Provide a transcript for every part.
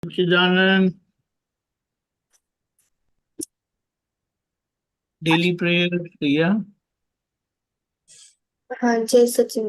सच्चिदानंद daily prayer किया। हाँ, जय सचिन।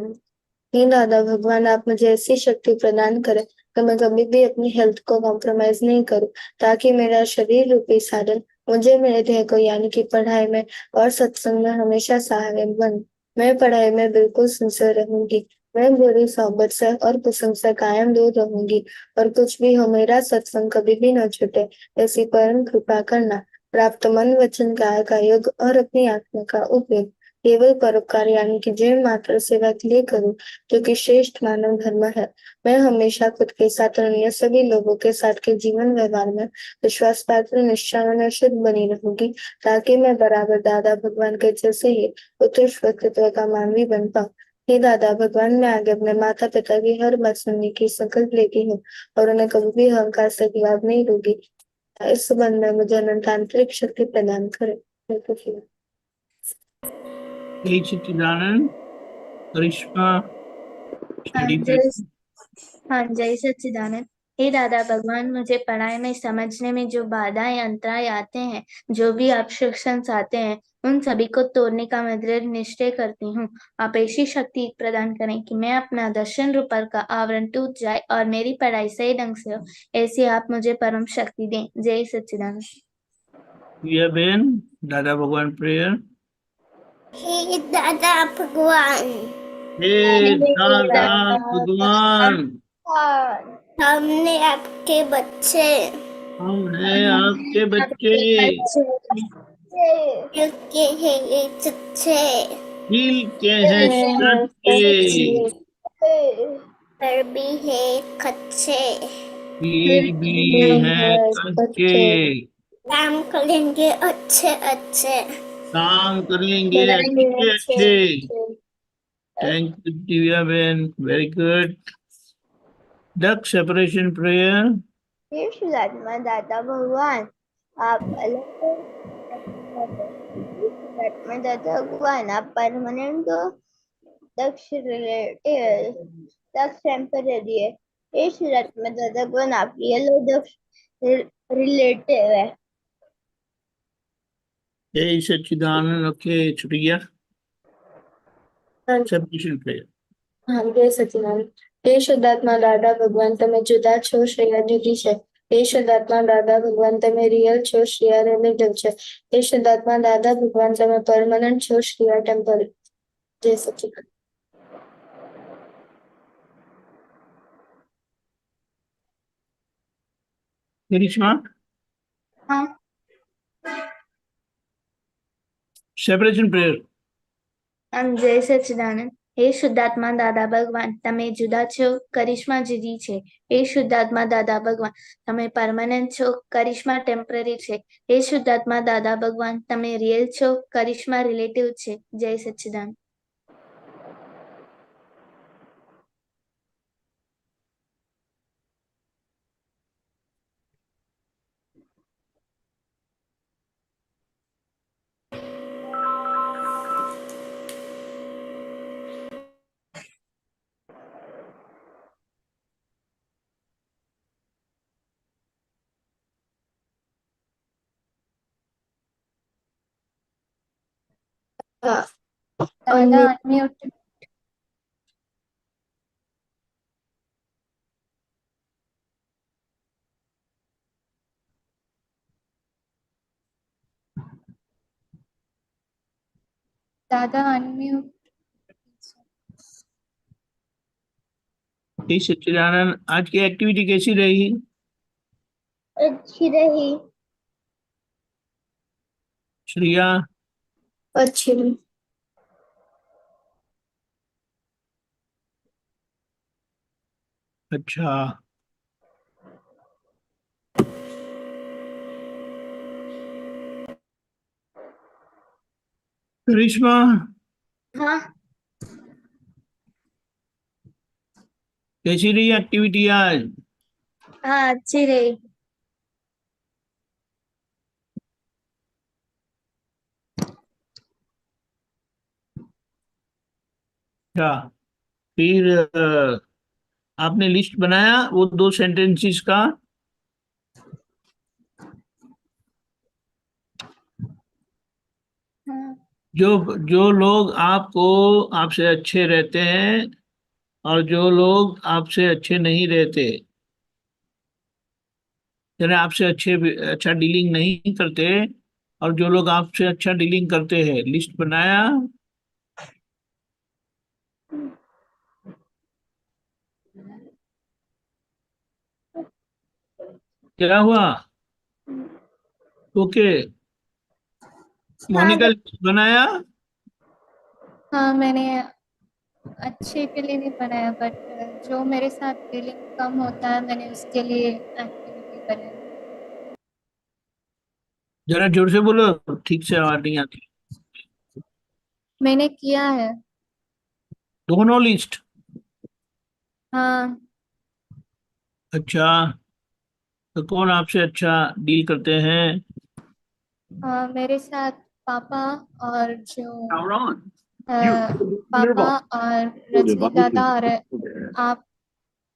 हे दादा भगवान, आप मुझे ऐसी शक्ति प्रदान करें कि मैं कभी भी अपनी हेल्थ को कॉम्प्रोमाइज नहीं करूं, ताकि मेरा शरीर रूपी साधन मुझे मेरे ध्येय को यानी कि पढ़ाई में और सत्संग में हमेशा सहायक बन। मैं पढ़ाई में बिल्कुल सिंसियर रहूंगी। मैं बुरी सोहबत से और कुसंग से कायम दूर रहूंगी, और कुछ भी हो मेरा सत्संग कभी भी न छूटे, ऐसी परम कृपा करना। प्राप्त मन वचन काया का योग और अपनी आत्मा का उपयोग केवल परोपकार यानी कि जीव मात्र सेवा के लिए करूं, जो कि श्रेष्ठ मानव धर्म है। मैं हमेशा खुद के साथ और अन्य सभी लोगों के साथ के जीवन व्यवहार में विश्वास पात्र, निष्ठावान और शुद्ध बनी रहूंगी, ताकि मैं बराबर दादा भगवान के जैसे ही उत्कृष्ट व्यक्तित्व का मानवी बन पाऊं। हे दादा भगवान, मैं आगे अपने माता पिता की हर बात सुनने की संकल्प लेती हूँ, और उन्हें कभी भी अहंकार से जवाब नहीं दूंगी। इस संबंध में मुझे अनंत आंतरिक शक्ति प्रदान करें। यही सच्चिदानंद करिश्मा हाँ स्टडी जय हाँ जय सच्चिदानंद। हे दादा भगवान, मुझे पढ़ाई में समझने में जो बाधाएं अंतराय आते हैं, जो भी ऑब्स्ट्रक्शंस आते हैं, उन सभी को तोड़ने का मैं दृढ़ निश्चय करती हूँ। आप ऐसी शक्ति प्रदान करें कि मैं अपना दर्शन रूपर का आवरण टूट जाए और मेरी पढ़ाई सही ढंग से हो, ऐसी आप मुझे परम शक्ति दें। जय सच्चिदानंद। प्रिया बेन दादा भगवान प्रेयर। हे दादा भगवान, हे दादा भगवान, हमने आपके बच्चे हम हैं आपके बच्चे, दिल के हैं सच्चे, दिल के हैं सच्चे, पर भी है कच्चे, दिल भी हैं कच्चे, काम करेंगे अच्छे अच्छे। काम करेंगे अच्छे अच्छे। Thank you Divya ben, very good. डक सेपरेशन प्रेयर। हे शुद्धात्मा दादा भगवान, आप अलग शुद्धात्मा दादा भगवान, आप परमानेंट दक्ष रिलेटिव दक्ष टेम्पररी है। हे शुद्धात्मा दादा भगवान, आप रियल दक्ष रिलेटिव है। जय सच्चिदानंद। ओके शुक्रिया। Separation prayer. हाँ, जय सचिदानंद। हे शुद्धात्मा दादा भगवान, તમે જુદા છો, શ્રેયા જુદી છે। हे શુદ્ધાત્મા દાદા ભગવાન, તમે રિયલ છો, શ્રેયા રિલેટિવ છે। हे શુદ્ધાત્મા દાદા ભગવાન, તમે પરમનન્ટ છો, શ્રેયા ટેમ્પરરી। જય સચિદાનંદ। करिश्मा हाँ सेपरेशन प्रेयर। जय सच्चिदानंद। हे शुद्धात्मा दादा भगवान, તમે જુદા છો, કરિશ્મા જુદી છે। हे શુદ્ધાત્મા દાદા ભગવાન, તમે પરમાનન્ટ છો, કરિશ્મા ટેમ્પરરી છે। हे શુદ્ધાત્મા દાદા ભગવાન, તમે રિયલ છો, કરિશ્મા રિલેટિવ છે। જય સચ્चिदानंद। हाँ, दादा अनम्यूट। दादा अनम्यूट। जय सच्चिदानंद। आज की एक्टिविटी कैसी रही? अच्छी रही। श्रेया अच्छी रही। अच्छा। करिश्मा हाँ कैसी रही एक्टिविटी आज? हाँ अच्छी रही। अच्छा, फिर आपने लिस्ट बनाया वो 2 सेंटेंसेस का? हाँ जो जो लोग आपसे अच्छे रहते हैं और जो लोग आपसे अच्छे नहीं रहते, यानी आपसे अच्छा डीलिंग नहीं करते, और जो लोग आपसे अच्छा डीलिंग करते हैं, लिस्ट बनाया? क्या हुआ? ओके। हाँ मोनिका, लिस्ट बनाया? हाँ मैंने अच्छे के लिए नहीं बनाया, बट जो मेरे साथ डीलिंग कम होता है मैंने उसके लिए एक्टिविटी बनाई। जरा जोर से बोलो, ठीक से आवाज नहीं आती। मैंने किया है। दोनों लिस्ट? हाँ अच्छा, तो कौन आपसे अच्छा डील करते हैं? मेरे साथ पापा और जो Sauron, अ, you पापा और रजनी दादा और आप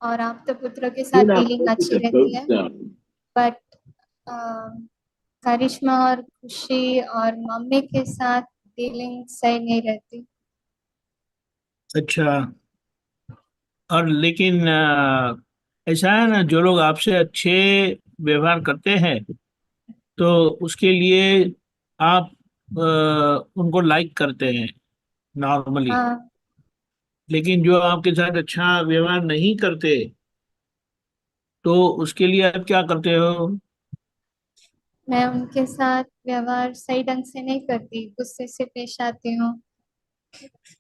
आप तो पुत्र के साथ डीलिंग अच्छी रहती है, बट करिश्मा और खुशी और मम्मी के साथ डीलिंग सही नहीं रहती। अच्छा। और लेकिन ऐसा है ना, जो लोग आपसे अच्छे व्यवहार करते हैं तो उसके लिए आप उनको लाइक करते हैं नॉर्मली। हाँ लेकिन जो आपके साथ अच्छा व्यवहार नहीं करते, तो उसके लिए आप क्या करते हो? मैं उनके साथ व्यवहार सही ढंग से नहीं करती, गुस्से से पेश आती हूँ।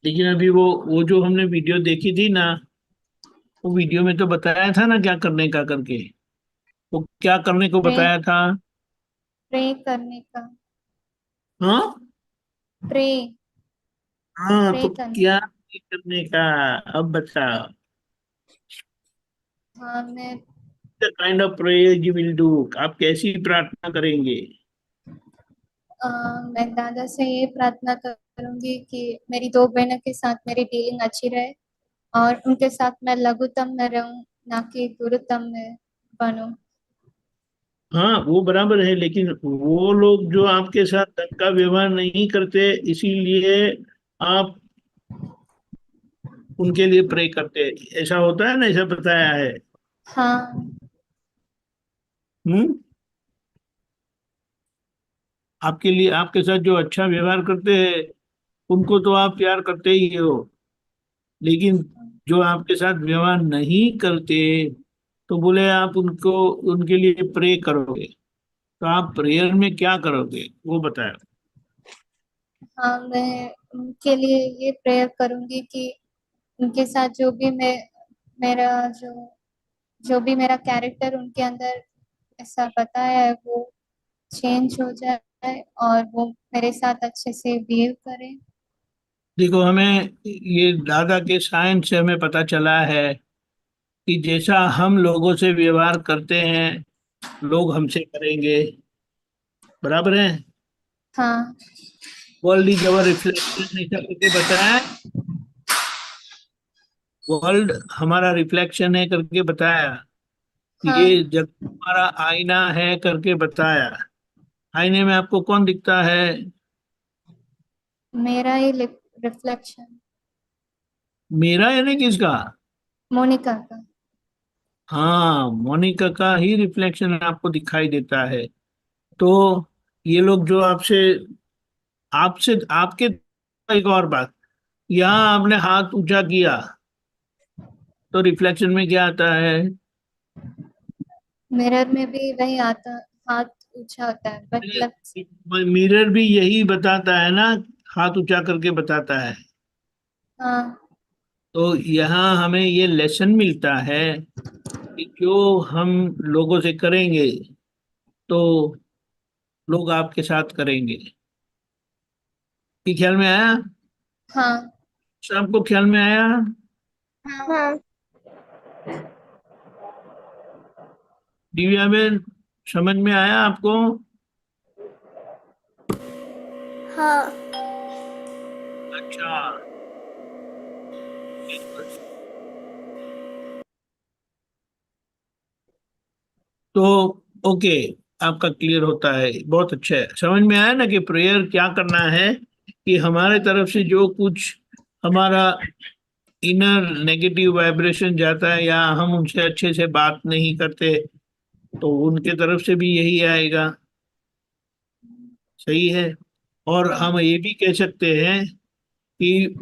लेकिन अभी वो जो हमने वीडियो देखी थी ना, वो वीडियो में तो बताया था ना क्या करने का करके। वो क्या करने को प्रे बताया था? प्रे करने का। हाँ। प्रे हाँ, प्रे तो करने। क्या करने का? अब बताओ। हाँ मैं the kind of prayer you will do, आप कैसी प्रार्थना करेंगे? मैं दादा से ये प्रार्थना करूंगी कि मेरी दो बहनों के साथ मेरी डीलिंग अच्छी रहे और उनके साथ मैं लघुतम में रहूं, ना कि गुरुतम में बनूं। हाँ, वो बराबर है, लेकिन वो लोग जो आपके साथ ढंग का व्यवहार नहीं करते, इसीलिए आप उनके लिए प्रे करते हैं, ऐसा होता है ना, ऐसा बताया है। हाँ हम्म। आपके लिए, आपके साथ जो अच्छा व्यवहार करते हैं उनको तो आप प्यार करते ही हो, लेकिन जो आपके साथ व्यवहार नहीं करते, तो बोले आप उनको, उनके लिए प्रे करोगे। तो आप प्रेयर में क्या करोगे वो बताओ। हाँ मैं उनके लिए ये प्रेयर करूंगी कि उनके साथ मेरा जो भी मेरा कैरेक्टर उनके अंदर ऐसा बताया है वो चेंज हो जाए और वो मेरे साथ अच्छे से बिहेव करे। देखो, हमें ये दादा के साइंस से हमें पता चला है कि जैसा हम लोगों से व्यवहार करते हैं, लोग हमसे करेंगे। बराबर है? हाँ वर्ल्ड इज अवर रिफ्लेक्शन, ऐसा करके बताया। वर्ल्ड हमारा रिफ्लेक्शन है करके बताया। ये हाँ जग हमारा आईना है करके बताया। आईने में आपको कौन दिखता है? मेरा ही रिफ्लेक्शन। मेरा यानी किसका? मोनिका का। हाँ, मोनिका का ही रिफ्लेक्शन आपको दिखाई देता है। तो ये लोग जो आपसे आपसे आपके, एक और बात, यहाँ आपने हाथ ऊंचा किया तो रिफ्लेक्शन में क्या आता है? मिरर में भी वही आता, हाथ ऊंचा होता है, बट मिरर भी यही बताता है ना, हाथ ऊंचा करके बताता है। हाँ तो यहाँ हमें ये लेसन मिलता है कि जो हम लोगों से करेंगे तो लोग आपके साथ करेंगे। कि ख्याल में आया? हाँ सबको ख्याल में आया? हाँ दिव्या में समझ में आया आपको? हाँ अच्छा। तो ओके, आपका क्लियर होता है। बहुत अच्छा है, समझ में आया ना कि प्रेयर क्या करना है, कि हमारे तरफ से जो कुछ हमारा इनर नेगेटिव वाइब्रेशन जाता है या हम उनसे अच्छे से बात नहीं करते तो उनके तरफ से भी यही आएगा। सही है। और हम ये भी कह सकते हैं कि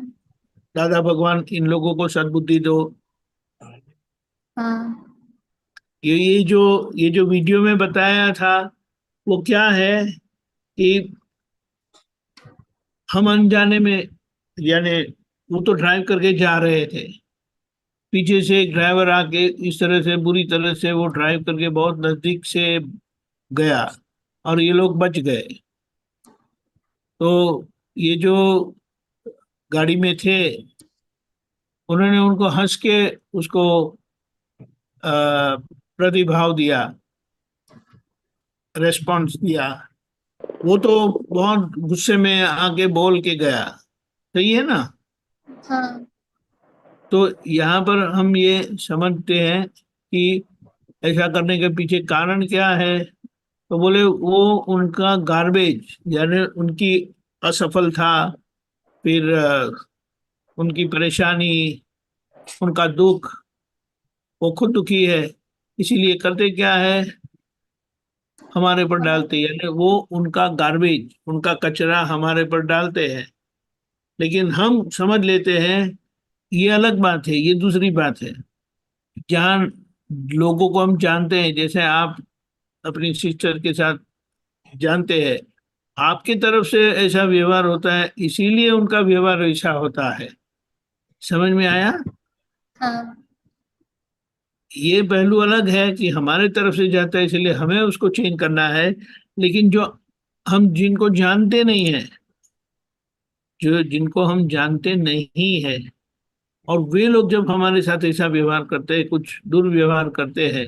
दादा भगवान इन लोगों को सद्बुद्धि दो। हाँ ये जो वीडियो में बताया था वो क्या है कि हम अनजाने में, यानी वो तो ड्राइव करके जा रहे थे, पीछे से एक ड्राइवर आके इस तरह से बुरी तरह से वो ड्राइव करके बहुत नजदीक से गया और ये लोग बच गए। तो ये जो गाड़ी में थे उन्होंने उनको हंस के उसको प्रतिभाव दिया, रेस्पॉन्स दिया। वो तो बहुत गुस्से में आके बोल के गया। सही है ना। हाँ तो यहाँ पर हम ये समझते हैं कि ऐसा करने के पीछे कारण क्या है। तो बोले वो उनका गार्बेज, यानी उनकी असफलता, फिर उनकी परेशानी, उनका दुख, वो खुद दुखी है, इसीलिए करते क्या है, हमारे पर डालते हैं। यानी वो उनका गार्बेज, उनका कचरा हमारे पर डालते हैं। लेकिन हम समझ लेते हैं ये अलग बात है, ये दूसरी बात है। जहाँ लोगों को हम जानते हैं, जैसे आप अपनी सिस्टर के साथ जानते हैं, आपकी तरफ से ऐसा व्यवहार होता है, इसीलिए उनका व्यवहार ऐसा होता है। समझ में आया। हाँ ये पहलू अलग है कि हमारे तरफ से जाता है इसलिए हमें उसको चेंज करना है। लेकिन जो हम जिनको जानते नहीं है, जो जिनको हम जानते नहीं है, और वे लोग जब हमारे साथ ऐसा व्यवहार करते हैं, कुछ दुर्व्यवहार करते हैं,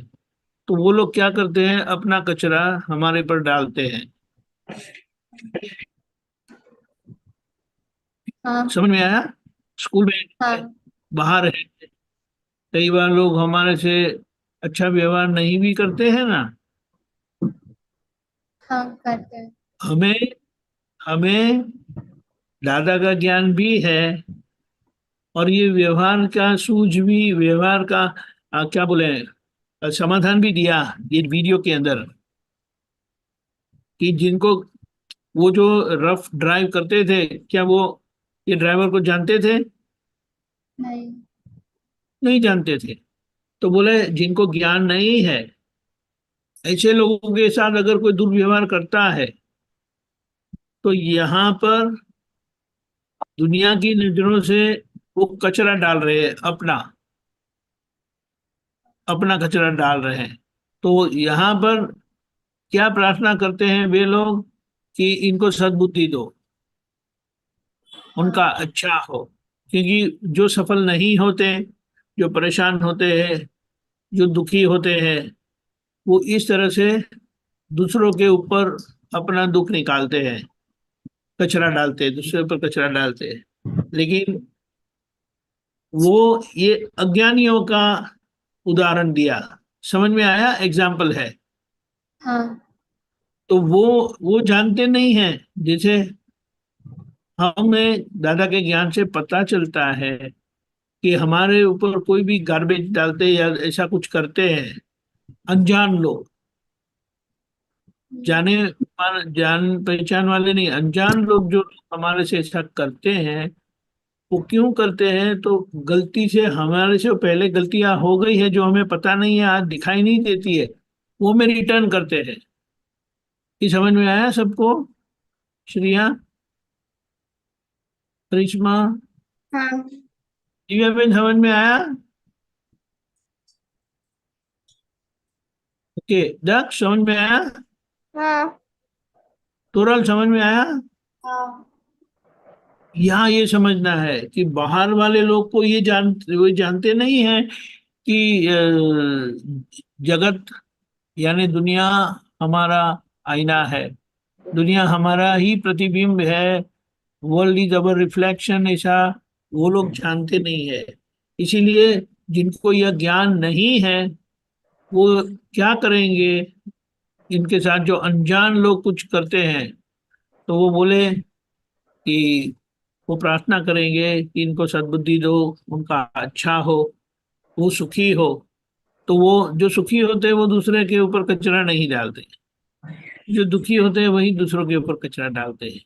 तो वो लोग क्या करते हैं, अपना कचरा हमारे पर डालते हैं। हाँ समझ में आया। स्कूल में है, हाँ बाहर है, कई बार लोग हमारे से अच्छा व्यवहार नहीं भी करते हैं ना। हाँ करते हैं। हमें हमें दादा का ज्ञान भी है, और ये व्यवहार का सूझ भी, व्यवहार का क्या बोले, समाधान भी दिया ये वीडियो के अंदर। कि जिनको वो जो रफ ड्राइव करते थे, क्या वो ये ड्राइवर को जानते थे? नहीं। नहीं जानते थे। तो बोले जिनको ज्ञान नहीं है, ऐसे लोगों के साथ अगर कोई दुर्व्यवहार करता है तो यहाँ पर दुनिया की नजरों से वो कचरा डाल रहे हैं, अपना अपना कचरा डाल रहे हैं। तो यहाँ पर क्या प्रार्थना करते हैं वे लोग, कि इनको सद्बुद्धि दो, उनका अच्छा हो। क्योंकि जो सफल नहीं होते, जो परेशान होते हैं, जो दुखी होते हैं, वो इस तरह से दूसरों के ऊपर अपना दुख निकालते हैं, कचरा डालते हैं, दूसरे ऊपर कचरा डालते हैं। लेकिन वो ये अज्ञानियों का उदाहरण दिया। समझ में आया, एग्जाम्पल है। हाँ तो वो जानते नहीं है। जैसे हमें दादा के ज्ञान से पता चलता है कि हमारे ऊपर कोई भी गार्बेज डालते या ऐसा कुछ करते हैं अनजान लोग, जाने जान पहचान वाले नहीं, अनजान लोग जो हमारे से ऐसा करते हैं, वो क्यों करते हैं, तो गलती से हमारे से पहले गलतियां हो गई है जो हमें पता नहीं है, आज दिखाई नहीं देती है, वो में रिटर्न करते हैं। ये समझ में आया सबको? श्रिया, करिश्मा, हाँ दिव्या बहन, समझ में आया? ओके, दक्ष समझ में आया? हाँ तोरल समझ में आया? हाँ यहाँ ये समझना है कि बाहर वाले लोग को वो जानते नहीं है कि जगत यानी दुनिया हमारा आईना है, दुनिया हमारा ही प्रतिबिंब है, वर्ल्ड इज अवर रिफ्लेक्शन, ऐसा वो लोग जानते नहीं है। इसीलिए जिनको यह ज्ञान नहीं है वो क्या करेंगे, इनके साथ जो अनजान लोग कुछ करते हैं तो वो बोले कि वो प्रार्थना करेंगे कि इनको सद्बुद्धि दो, उनका अच्छा हो, वो सुखी हो। तो वो जो सुखी होते हैं वो दूसरे के ऊपर कचरा नहीं डालते, जो दुखी होते हैं वही दूसरों के ऊपर कचरा डालते हैं।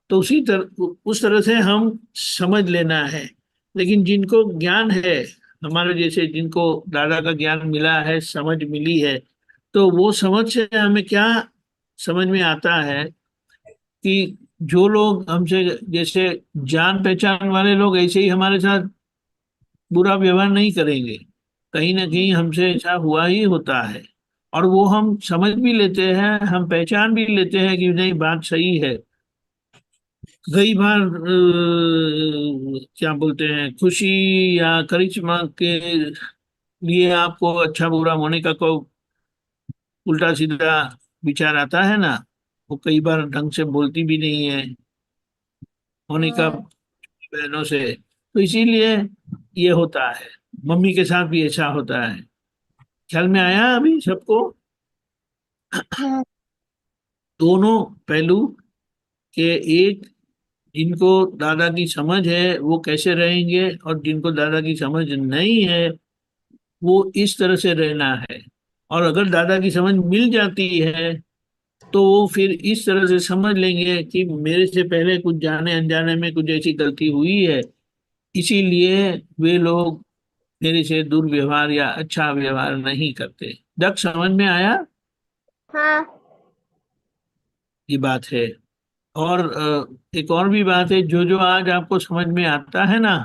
तो उस तरह से हम समझ लेना है। लेकिन जिनको ज्ञान है, हमारे जैसे जिनको दादा का ज्ञान मिला है, समझ मिली है, तो वो समझ से हमें क्या समझ में आता है कि जो लोग हमसे जैसे जान पहचान वाले लोग ऐसे ही हमारे साथ बुरा व्यवहार नहीं करेंगे। कहीं ना कहीं हमसे ऐसा हुआ ही होता है, और वो हम समझ भी लेते हैं, हम पहचान भी लेते हैं कि नहीं, बात सही है। कई बार क्या बोलते हैं, खुशी या करिश्मा के लिए आपको अच्छा बुरा मोनिका को उल्टा सीधा विचार आता है ना, वो कई बार ढंग से बोलती भी नहीं है मोनिका हाँ। बहनों से। तो इसीलिए ये होता है, मम्मी के साथ भी ऐसा होता है। ख्याल में आया अभी सबको? हाँ। दोनों पहलू के, एक जिनको दादा की समझ है वो कैसे रहेंगे, और जिनको दादा की समझ नहीं है वो इस तरह से रहना है। और अगर दादा की समझ मिल जाती है तो वो फिर इस तरह से समझ लेंगे कि मेरे से पहले कुछ जाने अनजाने में कुछ ऐसी गलती हुई है, इसीलिए वे लोग मेरे से दुर्व्यवहार या अच्छा व्यवहार नहीं करते। दक समझ में आया? हाँ। ये बात है। और एक और भी बात है, जो जो आज आपको समझ में आता है ना,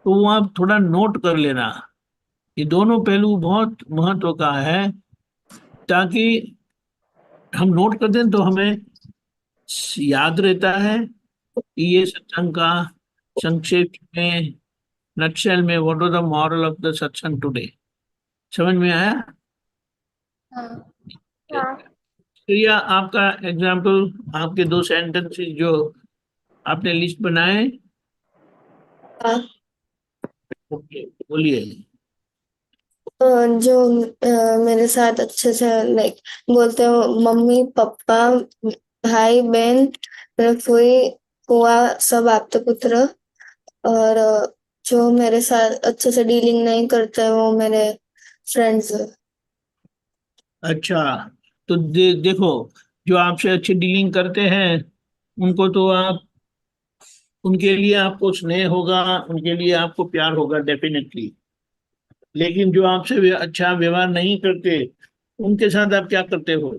तो वो आप थोड़ा नोट कर लेना। ये दोनों पहलू बहुत महत्व का है, ताकि हम नोट कर दें तो हमें याद रहता है कि ये सत्संग का संक्षेप में, नटशेल में, what was the moral of the सत्संग टुडे। समझ में आया? हाँ। हाँ। प्रिया, आपका एग्जाम्पल, आपके दो सेंटेंसेस जो आपने लिस्ट बनाए, हाँ। ओके, बोलिए। जो मेरे साथ अच्छे से लाइक बोलते हो, मम्मी पापा भाई बहन, मेरे फूई फुआ, सब आपके पुत्र। और जो मेरे साथ अच्छे से डीलिंग नहीं करते वो मेरे फ्रेंड्स। अच्छा, तो देखो, जो आपसे अच्छी डीलिंग करते हैं उनको तो आप, उनके लिए आपको स्नेह होगा, उनके लिए आपको प्यार होगा डेफिनेटली। लेकिन जो आपसे अच्छा व्यवहार नहीं करते, उनके साथ आप क्या करते हो?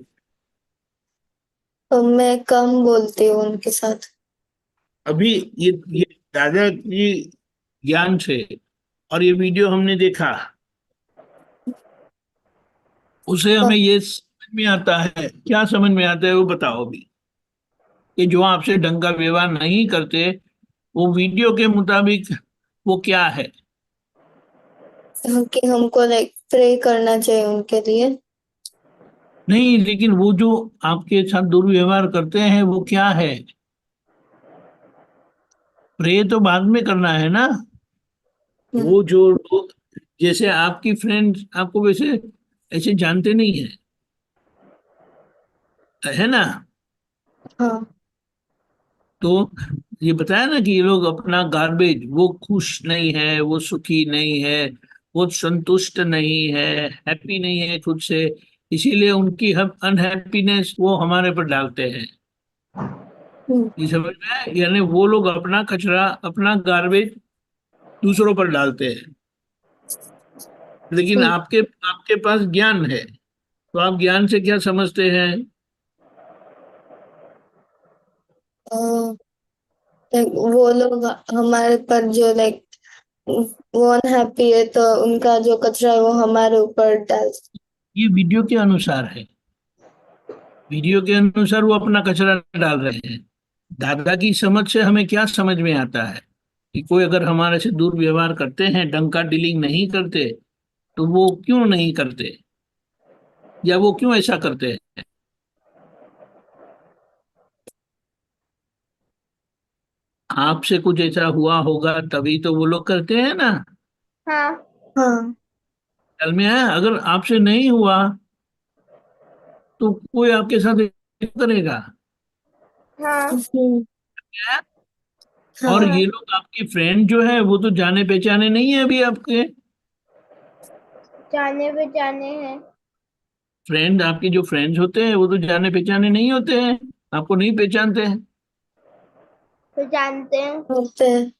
तो मैं कम बोलती हूँ उनके साथ। अभी ये दादा की ज्ञान से और ये वीडियो हमने देखा, उसे हाँ। हमें ये समझ में आता है। क्या समझ में आता है वो बताओ अभी? कि जो आपसे ढंग का व्यवहार नहीं करते, वो वीडियो के मुताबिक वो क्या है? कि हमको लाइक प्रे करना चाहिए उनके लिए। नहीं, लेकिन वो जो आपके साथ दुर्व्यवहार करते हैं वो क्या है? प्रे तो बाद में करना है ना। हम्म। वो जो लोग, जैसे आपकी फ्रेंड आपको वैसे ऐसे जानते नहीं है ना, हाँ। तो ये बताया ना कि ये लोग अपना गार्बेज, वो खुश नहीं है, वो सुखी नहीं है, वो संतुष्ट नहीं है, हैप्पी नहीं है खुद से, इसीलिए उनकी हम अनहैप्पीनेस वो हमारे पर डालते हैं। हम्म। ये समझ में आया? यानी वो लोग अपना कचरा, अपना गार्बेज दूसरों पर डालते हैं। लेकिन हम्म। आपके आपके पास ज्ञान है, तो आप ज्ञान से क्या समझते हैं? लाइक वो लोग हमारे पर जो लाइक वो अनहैप्पी है तो उनका जो कचरा है वो हमारे ऊपर डाल। ये वीडियो के अनुसार है, वीडियो के अनुसार वो अपना कचरा डाल रहे हैं। दादा की समझ से हमें क्या समझ में आता है कि कोई अगर हमारे से दुर्व्यवहार करते हैं, ढंग का डीलिंग नहीं करते, तो वो क्यों नहीं करते, या वो क्यों ऐसा करते हैं? आपसे कुछ ऐसा हुआ होगा तभी तो वो लोग करते हैं ना। हाँ। हाँ। ख्याल में आया? अगर आपसे नहीं हुआ तो कोई आपके साथ ऐसा करेगा। हाँ और हाँ ये लोग आपके फ्रेंड जो है वो तो जाने पहचाने नहीं है अभी आपके। जाने पहचाने हैं। फ्रेंड, आपके जो फ्रेंड्स होते हैं वो तो जाने पहचाने नहीं होते हैं, आपको नहीं पहचानते हैं। तो जानते हैं। होते हैं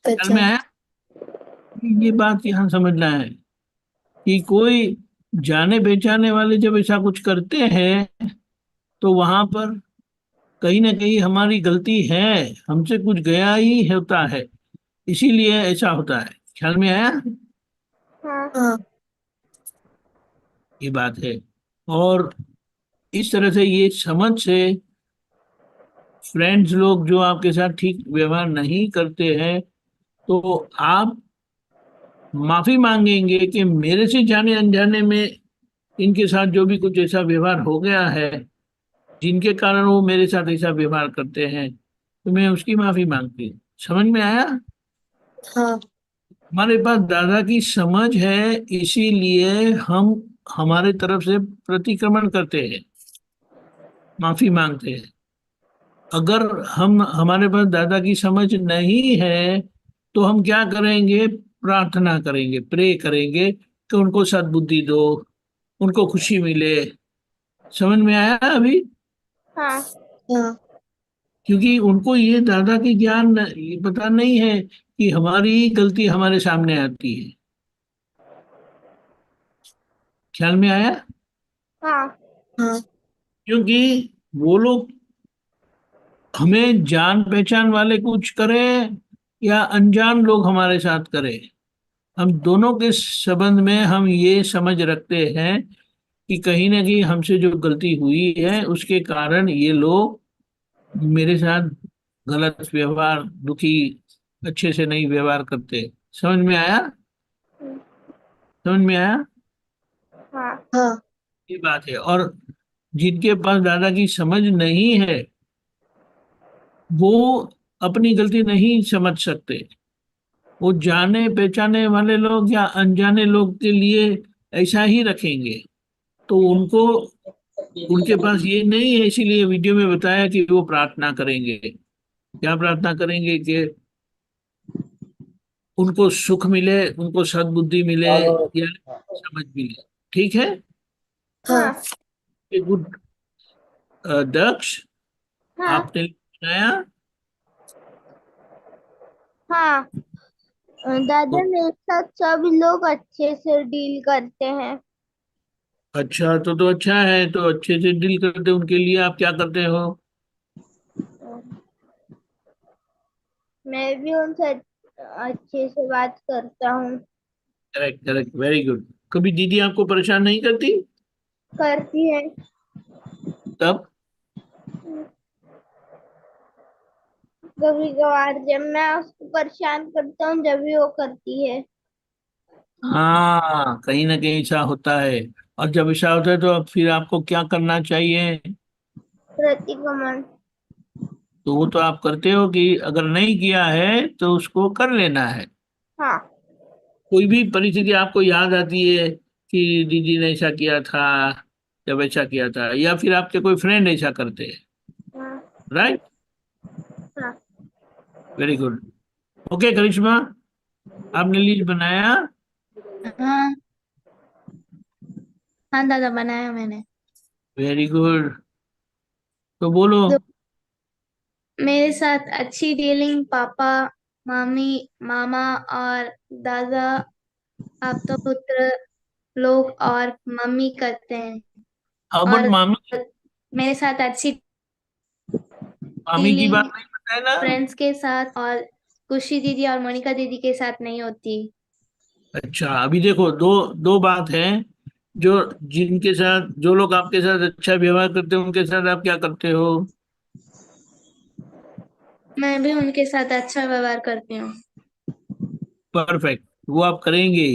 ख्याल में पहचान। आया। ये बात यहाँ समझना है कि कोई जाने पहचाने वाले जब ऐसा कुछ करते हैं तो वहां पर कहीं ना कहीं हमारी गलती है, हमसे कुछ गया ही होता है, इसीलिए ऐसा होता है। ख्याल में आया। हाँ हाँ ये बात है। और इस तरह से ये समझ से फ्रेंड्स लोग जो आपके साथ ठीक व्यवहार नहीं करते हैं तो आप माफी मांगेंगे कि मेरे से जाने अनजाने में इनके साथ जो भी कुछ ऐसा व्यवहार हो गया है, जिनके कारण वो मेरे साथ ऐसा व्यवहार करते हैं, तो मैं उसकी माफी मांगती हूँ। समझ में आया। हाँ हमारे पास दादा की समझ है, इसीलिए हम हमारे तरफ से प्रतिक्रमण करते हैं, माफी मांगते हैं। अगर हम हमारे पास दादा की समझ नहीं है तो हम क्या करेंगे, प्रार्थना करेंगे, प्रे करेंगे कि उनको सद्बुद्धि दो, उनको खुशी मिले। समझ में आया अभी। हाँ हाँ क्योंकि उनको ये दादा की ये पता नहीं है कि हमारी गलती हमारे सामने आती है। ख्याल में आया। हाँ हाँ क्योंकि वो लोग हमें जान पहचान वाले कुछ करें या अनजान लोग हमारे साथ करें, हम दोनों के संबंध में हम ये समझ रखते हैं कि कहीं ना कहीं हमसे जो गलती हुई है उसके कारण ये लोग मेरे साथ गलत व्यवहार, दुखी, अच्छे से नहीं व्यवहार करते। समझ में आया। समझ में आया। हाँ हाँ ये बात है। और जिनके पास दादा की समझ नहीं है वो अपनी गलती नहीं समझ सकते। वो जाने पहचाने वाले लोग या अनजाने लोग के लिए ऐसा ही रखेंगे। तो उनको, उनके पास ये नहीं है, इसीलिए वीडियो में बताया कि वो प्रार्थना करेंगे। क्या प्रार्थना करेंगे कि उनको सुख मिले, उनको सद्बुद्धि मिले या समझ मिले। ठीक है। हाँ हाँ गुड। दक्ष, हाँ आपने बनाया। हाँ। दादा मेरे साथ सब लोग अच्छे से डील करते हैं। अच्छा, तो अच्छा है, तो अच्छे से डील करते उनके लिए आप क्या करते हो। मैं भी उनसे अच्छे से बात करता हूँ। Correct correct, very good. कभी दीदी आपको परेशान नहीं करती। करती है। तब। कभी कभार जब मैं उसको परेशान करता हूँ जब भी वो करती है। हाँ, कहीं ना कहीं ऐसा होता है। और जब ऐसा होता है तो अब फिर आपको क्या करना चाहिए। प्रतिक्रमण। तो वो तो आप करते हो कि अगर नहीं किया है तो उसको कर लेना है। हाँ कोई भी परिस्थिति आपको याद आती है कि दीदी ने ऐसा किया था, जब ऐसा किया था, या फिर आपके कोई फ्रेंड ऐसा करते हैं। हाँ राइट। हाँ वेरी गुड। ओके करिश्मा, आपने लिस्ट बनाया। हाँ हाँ दादा, बनाया मैंने। Very good. तो बोलो। तो मेरे साथ अच्छी डीलिंग पापा, मामी, मामा और दादा, आप तो पुत्र लोग और मम्मी करते हैं। हाँ बट और मामी, मेरे साथ अच्छी मामी की डीलिंग बात नहीं बताए ना। फ्रेंड्स के साथ और खुशी दीदी और मोनिका दीदी के साथ नहीं होती। अच्छा, अभी देखो, दो दो बात है। जो जिनके साथ, जो लोग आपके साथ अच्छा व्यवहार करते हैं उनके साथ आप क्या करते हो। मैं भी उनके साथ अच्छा व्यवहार करती हूँ। परफेक्ट, वो आप करेंगे।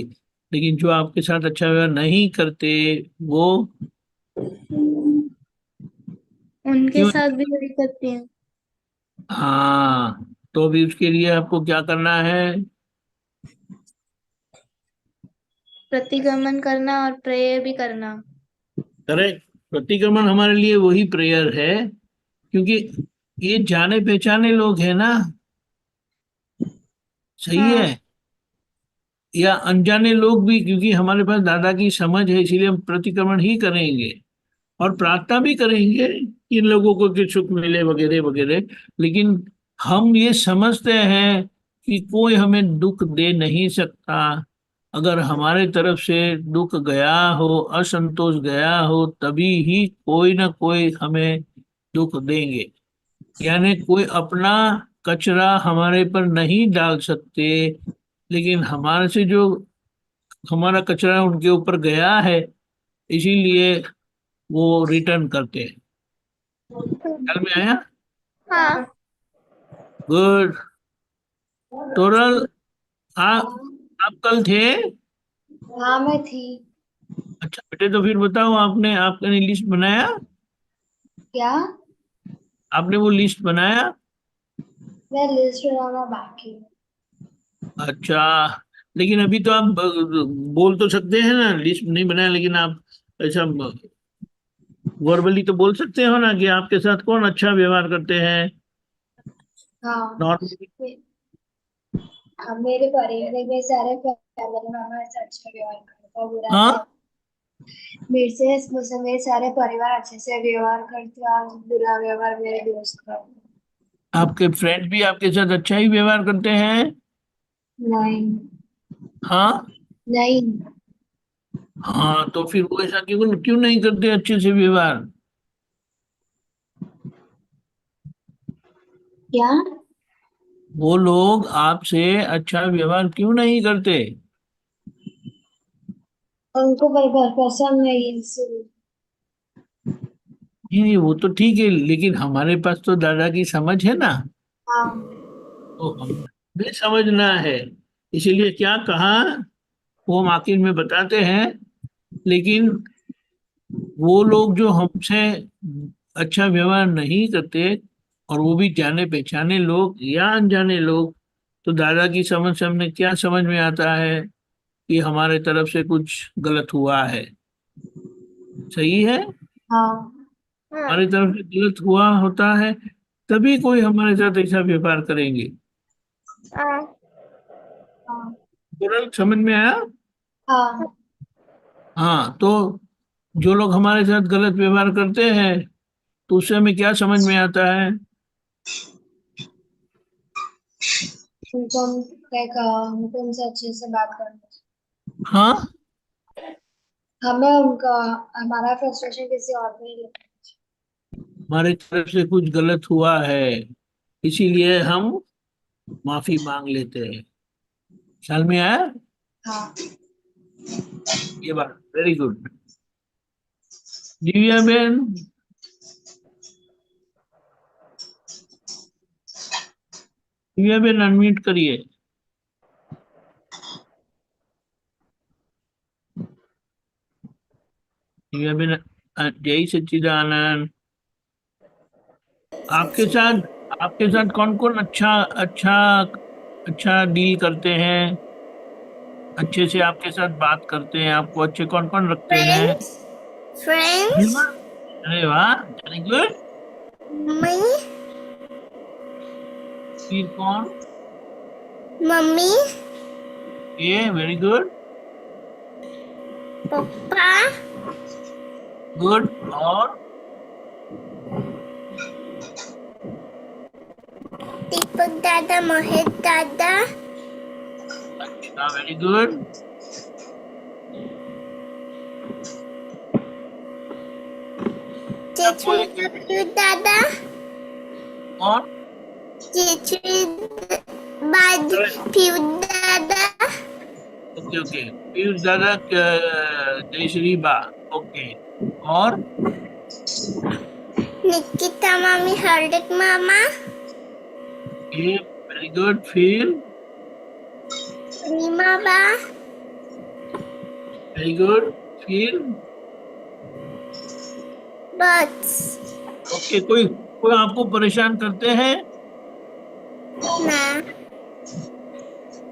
लेकिन जो आपके साथ अच्छा व्यवहार नहीं करते वो उनके क्यों। साथ भी वही करती हूँ। हाँ, तो अभी उसके लिए आपको क्या करना है। प्रतिगमन करना और प्रेयर भी करना। करेक्ट। प्रतिक्रमण हमारे लिए वही प्रेयर है, क्योंकि ये जाने पहचाने लोग हैं ना, सही हाँ। है, या अनजाने लोग भी, क्योंकि हमारे पास दादा की समझ है इसीलिए हम प्रतिक्रमण ही करेंगे और प्रार्थना भी करेंगे इन लोगों को कि सुख मिले वगैरह वगैरह। लेकिन हम ये समझते हैं कि कोई हमें दुख दे नहीं सकता। अगर हमारे तरफ से दुख गया हो, असंतोष गया हो, तभी ही कोई ना कोई हमें दुख देंगे। यानी कोई अपना कचरा हमारे पर नहीं डाल सकते, लेकिन हमारे से जो हमारा कचरा उनके ऊपर गया है, इसीलिए वो रिटर्न करते हैं। ख्याल में आया? हाँ। गुड। टोरल, आप आप कल थे? हाँ मैं थी। अच्छा बेटे, तो फिर बताओ, आपने लिस्ट बनाया? क्या? आपने वो लिस्ट बनाया? मैं लिस्ट बनाना बाकी है। अच्छा, लेकिन अभी तो आप बोल तो सकते हैं ना, लिस्ट नहीं बनाया, लेकिन आप ऐसा वर्बली तो बोल सकते हो ना कि आपके साथ कौन अच्छा व्यवहार करते हैं हाँ। नॉर्मली। अब मेरे परिवार में सारे फैमिली मेंबर्स अच्छा व्यवहार करते हैं, बुरा हाँ, नहीं। मेरे सारे परिवार अच्छे से व्यवहार करते हैं और बुरा व्यवहार मेरे दोस्त करते हैं। आपके फ्रेंड भी आपके साथ अच्छा ही व्यवहार करते हैं? नहीं। हाँ। नहीं। हाँ, तो फिर वो ऐसा क्यों क्यों नहीं करते अच्छे से व्यवहार? क्या? वो लोग आपसे अच्छा व्यवहार क्यों नहीं करते? उनको पसंद नहीं इसलिए। नहीं नहीं, वो तो ठीक है, लेकिन हमारे पास तो दादा की समझ है ना, हाँ। तो हमें समझना है। इसीलिए क्या कहा, वो हम आखिर में बताते हैं। लेकिन वो लोग जो हमसे अच्छा व्यवहार नहीं करते, और वो भी जाने पहचाने लोग या अनजाने लोग, तो दादा की समझ से हमने क्या समझ में आता है कि हमारे तरफ से कुछ गलत हुआ है। सही है, हाँ। हमारी तरफ से गलत हुआ होता है, तभी कोई हमारे साथ ऐसा व्यवहार करेंगे। हाँ। हाँ। तुरंत समझ में आया? हाँ। हाँ, तो जो लोग हमारे साथ गलत व्यवहार करते हैं, तो उससे हमें क्या समझ में आता है? हमको उनसे अच्छे से बात करना। हाँ, हमें उनका हमारा फ्रस्ट्रेशन किसी और पे नहीं लेना। हमारे तरफ से कुछ गलत हुआ है, इसीलिए हम माफी मांग लेते हैं। ख्याल में आया हाँ। ये बात? Very good. दिव्या बहन, दिव्या बहन अनम्यूट करिए। दिव्या बहन, जय सच्चिदानंद। आपके साथ आपके साथ कौन कौन अच्छा अच्छा अच्छा डील करते हैं, अच्छे से आपके साथ बात करते हैं, आपको अच्छे कौन कौन रखते हैं? फ्रेंड्स। फ्रेंड्स। अरे वाह, वेरी गुड। मम्मी। फिर कौन? मम्मी। ये वेरी गुड। पापा। गुड। और दीपक दादा, महेश दादा। अच्छा, वेरी गुड। चेचू कोई दादा। कौन? चेचू बाद पीयू दादा। ओके ओके, पीयूष दादा, जय श्री बा। ओके। और निकिता मामी, हर्षित मामा। ये वेरी गुड। फिर रीमा बा। Very good. फिर बस। ओके, कोई कोई आपको परेशान करते हैं? ना।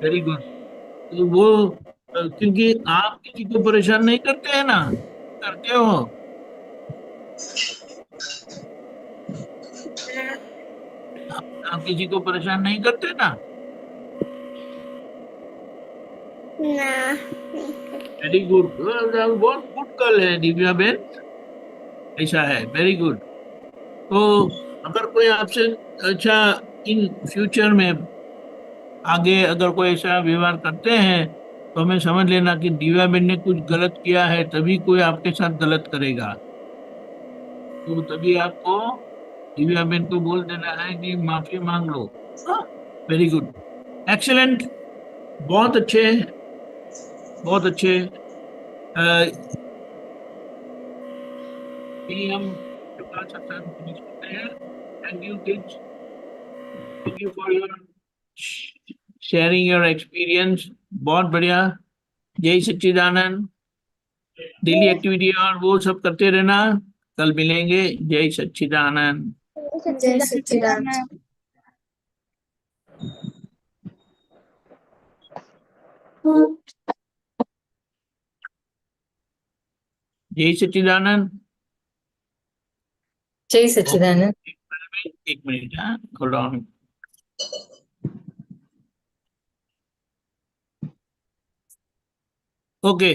Very good. तो वो क्योंकि आप किसी को परेशान नहीं करते हैं ना, करते हो? आप किसी को परेशान नहीं करते ना? ना वेरी गुड, बहुत गुड गर्ल है दिव्या बेन, ऐसा है, वेरी गुड। तो अगर कोई आपसे अच्छा इन फ्यूचर में आगे अगर कोई ऐसा व्यवहार करते हैं तो हमें समझ लेना कि दिव्या बेन ने कुछ गलत किया है, तभी कोई आपके साथ गलत करेगा। तो तभी आपको दिव्या बेन को बोल देना है कि माफी मांग लो। वेरी गुड, एक्सीलेंट, बहुत अच्छे, बहुत अच्छे। अ, ये हम क्लास सत्संग फिनिश करते हैं। Thank you kids, thank you for your sharing your experience, बहुत बढ़िया। जय सच्चिदानंद। डेली एक्टिविटी और वो सब करते रहना, कल मिलेंगे। जय सच्चिदानंद। जय सच्चिदानंद। जय सच्चिदानंद। जय सच्चिदानंद। एक मिनट, हाँ, होल्ड ऑन। ओके,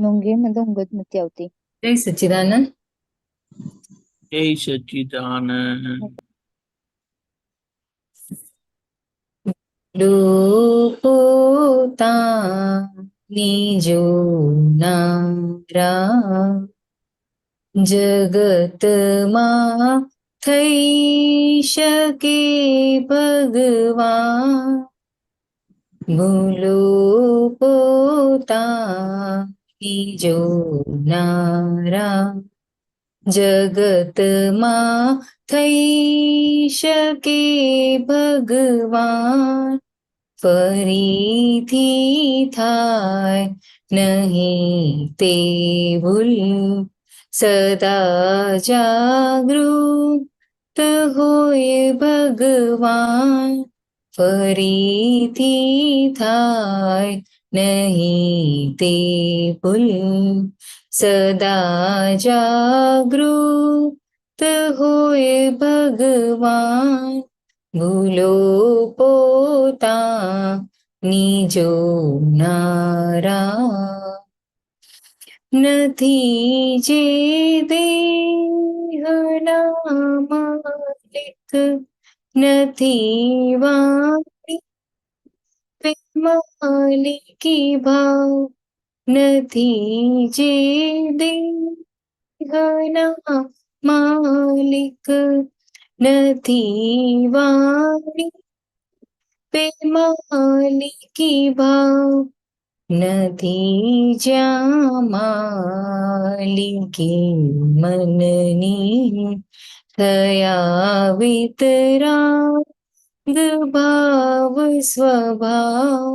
ನುಂಗಿ ಮತ್ತೆ ಉಂಗದ್ ಮತ್ತೆ ಯಾವತಿ जय सच्चिदानंद। जय सच्चिदानंद। लोपोता निजो नारा जगत માં થઈ શકે ભગવાન ભૂલો પોતાની જોનારા જગતમાં થઈ શકે ભગવાન ફરીથી થાય નહીં તે ભૂલ સદા જાગૃત હોય ભગવાન ફરીથી થાય નહીં તે ભૂલ સદા જાગૃત હોય ભગવાન ભૂલો પોતાની જોનારા નથી જે દેહના માલિક નથી વાણી માલિકી ભાવ નથી જે દેહના માલિક નથી વાણી માલિકી ભાવ નથી જ્યાં માલિકી મનની થયા વિતરાગ ભાવ સ્વભાવ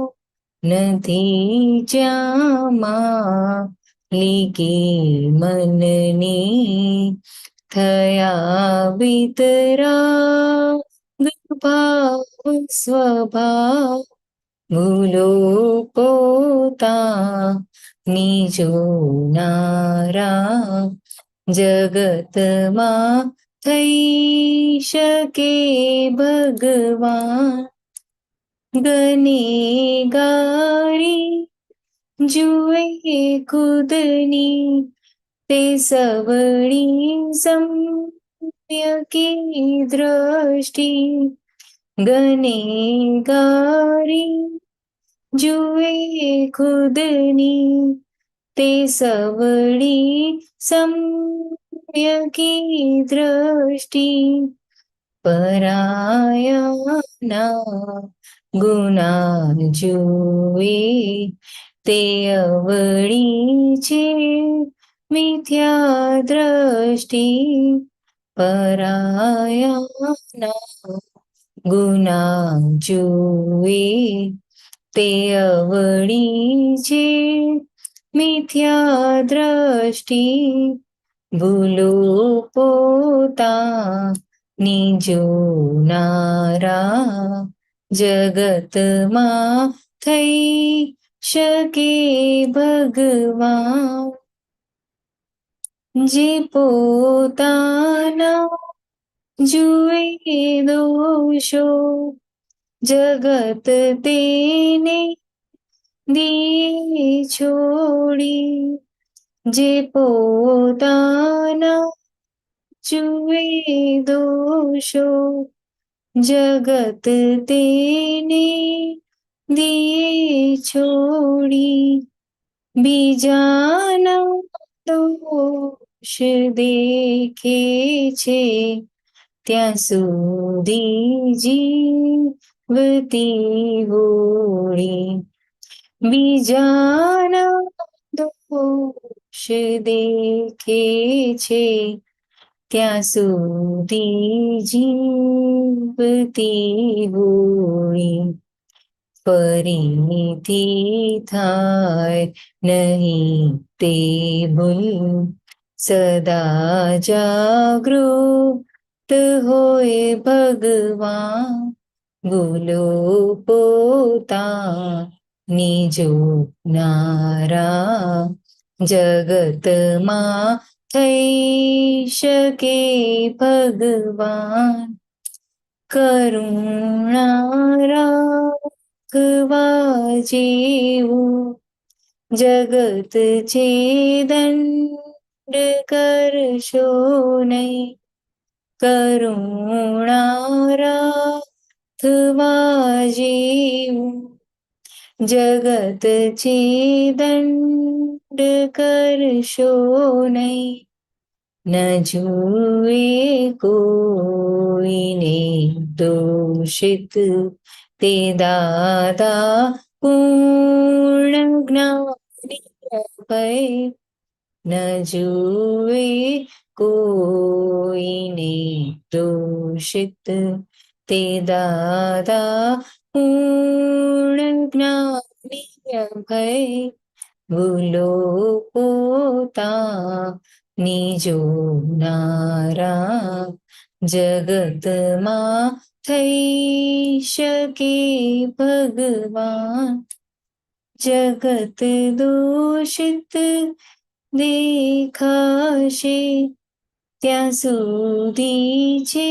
નથી જ્યાં માલિકી મનની થયા વિતરાગ ભાવ સ્વભાવ ભૂલો પોતાની જોનારા જગતમાં થઈ શકે ભગવાન ગનેગારી જુએ ખુદની તે સવળી सम्यकी दृष्टि गनेगारी जुए खुदनी ते सवड़ी सम्यकी दृष्टि परायाना गुना जुए ते अवड़ी छे मिथ्या दृष्टि परायाना गुना जुए ते अवड़ी छे मिथ्या दृष्टि भूलो पोतानी जोनारा જગતમાં થઈ શકે ભગવાન જે પોતાના જુએ દોષો જગત તેને દિયે છોડી જે પોતાના જુએ દોષો જગત તેને દિયે છોડી બીજાના દોષ દેખે છે ત્યાં સુધી જીવતી હોળી બીજાના દોષ દેખે છે ત્યાં સુધી જીવતી હોળી ફરીથી થાય નહીં તે ભૂલ સદા જાગૃત હોય ભગવાન ભૂલો પોતાની જોનારા જગતમાં થઈ શકે ભગવાન કરુણા રાખવા જેવું જગત છે દંડ કરશો નહીં કરુણા રાખવા જેવું જગત છે દંડ કરશો નહીં ન જુએ કોઈને દોષિત તે દાદા પૂર્ણ જ્ઞાની અભય ન જુએ કોઈને દોષિત તે દાદા પૂર્ણ જ્ઞાની અભય ભૂલો પોતાની જોનારા જગતમાં થઈ શકે ભગવાન જગત દોષિત દેખાશે ત્યાં સુધી છે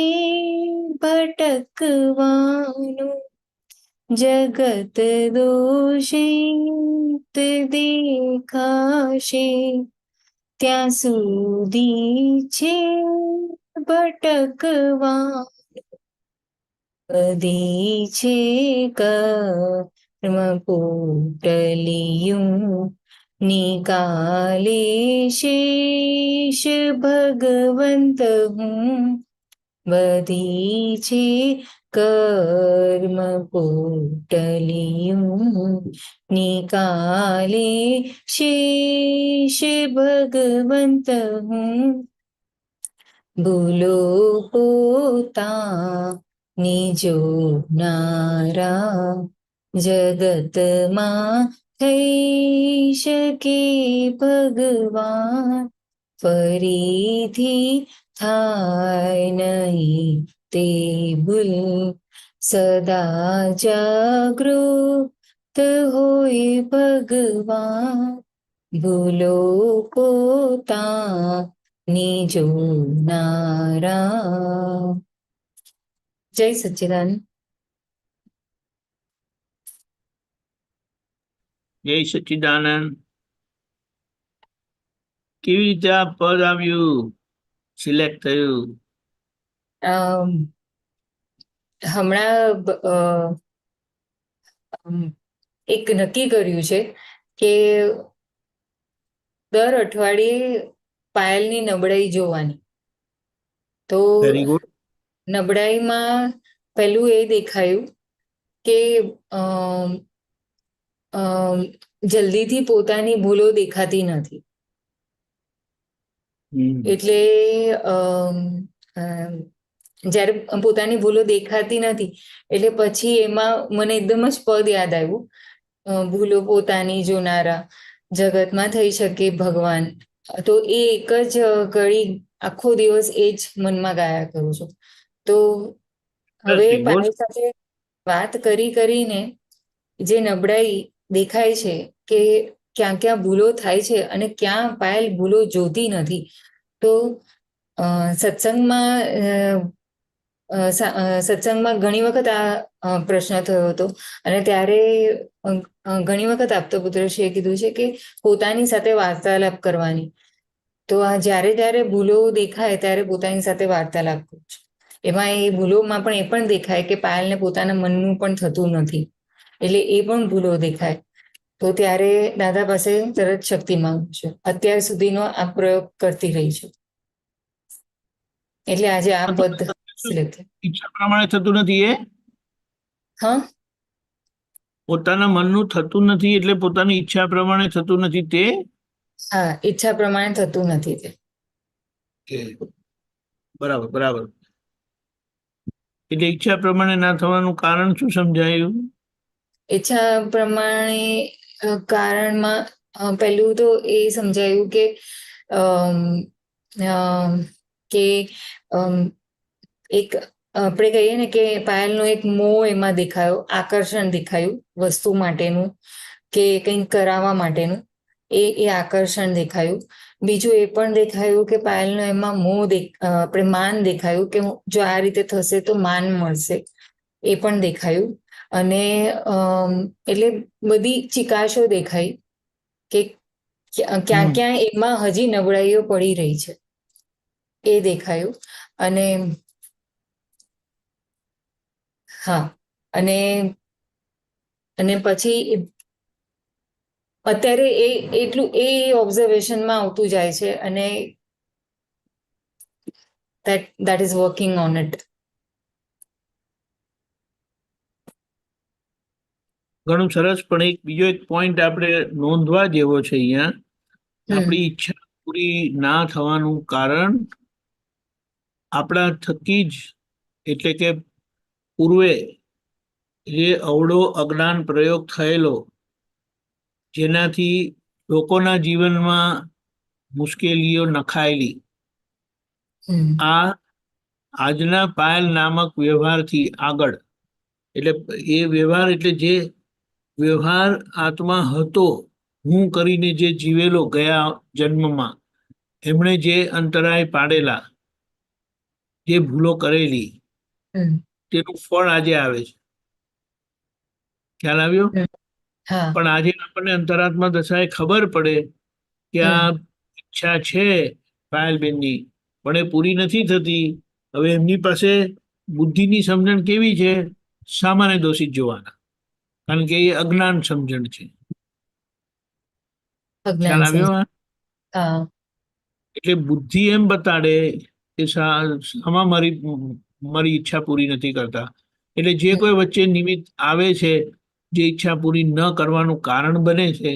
ભટકવાનું જગત દોષિત દેખાશે ત્યાં સુધી છે ભટકવા બધી છે કર્મ પોટલિયું નિકાલે શેષ ભગવંત હું બધી છે કર્મ પોટલિયું નિકાલે શેષ ભગવંત હું ભૂલો પોતાની જોનારા જગતમાં થઈ શકે ભગવાન ફરીથી થાય નહીં તે ભૂલ સદા જાગૃત હોય ભગવાન ભૂલો પોતાની જોનારા જય સચ્ચિદાનંદ જય સચ્ચિદાનંદ કેવી રીતે આ પદ આવ્યું સિલેક્ટ થયું હમણાં એક નક્કી કર્યું છે કે દર અઠવાડિયે પાયલની નબળાઈ જોવાની તો વેરી ગુડ નબળાઈમાં પહેલું એ દેખાયું કે જલ્દીથી પોતાની ભૂલો દેખાતી નથી એટલે જ્યારે પોતાની ભૂલો દેખાતી નથી એટલે પછી એમાં મને એકદમ જ પદ યાદ આવ્યું ભૂલો પોતાની જોનારા જગતમાં થઈ શકે ભગવાન તો એ એક જ ઘડી આખો દિવસ એ જ મનમાં ગાયા કરું છું તો હવે વાત કરીને જે નબળાઈ દેખાય છે કે ક્યાં ક્યાં ભૂલો થાય છે અને ક્યાં પાયલ ભૂલો જોતી નથી. તો સત્સંગમાં ઘણી વખત આ પ્રશ્ન થયો હતો અને ત્યારે ઘણી વખત આપતો પુત્રશ્રીએ કીધું છે કે પોતાની સાથે વાર્તાલાપ કરવાની. તો આ જ્યારે ભૂલો દેખાય ત્યારે પોતાની સાથે વાર્તાલાપ કરવો છે. એમાં એ ભૂલોમાં પણ એ પણ દેખાય કે પાયલને પોતાના મનનું પણ થતું નથી, એટલે એ પણ ભૂલો દેખાય. તો ત્યારે દાદા પાસે તરત શક્તિ માંગુ છું. અત્યાર સુધીનો આ પ્રયોગ કરતી રહી છું, એટલે આજે આ પદ સિલેક્ટ થયું. ઈચ્છા પ્રમાણે થતું નથી એ હા, પોતાના મનનું થતું નથી એટલે પોતાની ઈચ્છા પ્રમાણે થતું નથી તે હા, ઈચ્છા પ્રમાણે થતું નથી તે. બરાબર બરાબર. એટલે ઈચ્છા પ્રમાણે ના થવાનું કારણ શું સમજાયું? ઈચ્છા પ્રમાણે કારણમાં પહેલું તો એ સમજાયું કે અમ, અમ, કે એક આપણે કહીએ ને કે પાયલનો એક મોહ એમાં દેખાયો, આકર્ષણ દેખાયું વસ્તુ માટેનું કે કંઈક કરાવવા માટેનું, એ આકર્ષણ દેખાયું. બીજું એ પણ દેખાયું કે પાયલનો એમાં આપણે માન દેખાયું કે જો આ રીતે થશે તો માન મળશે, એ પણ દેખાયું. અને એટલે બધી ચિકાશો દેખાઈ કે ક્યાં ક્યાં એમાં હજી નબળાઈઓ પડી રહી છે એ દેખાયું. અને હા, અને પછી અત્યારે એટલું એ ઓબ્ઝર્વેશનમાં આવતું જાય છે અને that is working on it. ઘણું સરસ. પણ બીજો એક પોઈન્ટ આપણે નોંધવા જેવો છે અહીંયા. આપણી ઈચ્છા પૂરી ના થવાનું કારણ આપણા થકી જ, એટલે કે પૂર્વે જે અવળો અજ્ઞાન પ્રયોગ થયેલો, જેનાથી લોકોના જીવનમાં મુશ્કેલીઓ નખાયેલી, આ આજના પાયલ નામક વ્યવહારથી આગળ, એટલે એ વ્યવહાર એટલે જે વ્યવહાર આત્મા હતો, હું કરીને જે જીવેલો ગયા જન્મમાં, એમણે જે અંતરાય પાડેલા, જે ભૂલો કરેલી, તેનું ફળ આજે આવે છે. ખ્યાલ આવ્યો? પણ આજે આપણને અંતરાત્મા દશાએ ખબર પડે કે આ ઈચ્છા છે પાયલબેનની, પણ એ પૂરી નથી થતી. હવે એમની પાસે બુદ્ધિની સમજણ કેવી છે? સામાન્ય દોષિત જોવાના, કારણ કે એ અજ્ઞાન સમજણ છે. ખ્યાલ આવ્યો? એટલે બુદ્ધિ એમ બતાડે કે આમાં મારી ઈચ્છા પૂરી નથી કરતા. એટલે જે કોઈ વચ્ચે નિમિત્ત આવે છે, જે ઈચ્છા પૂરી ન કરવાનું કારણ બને છે,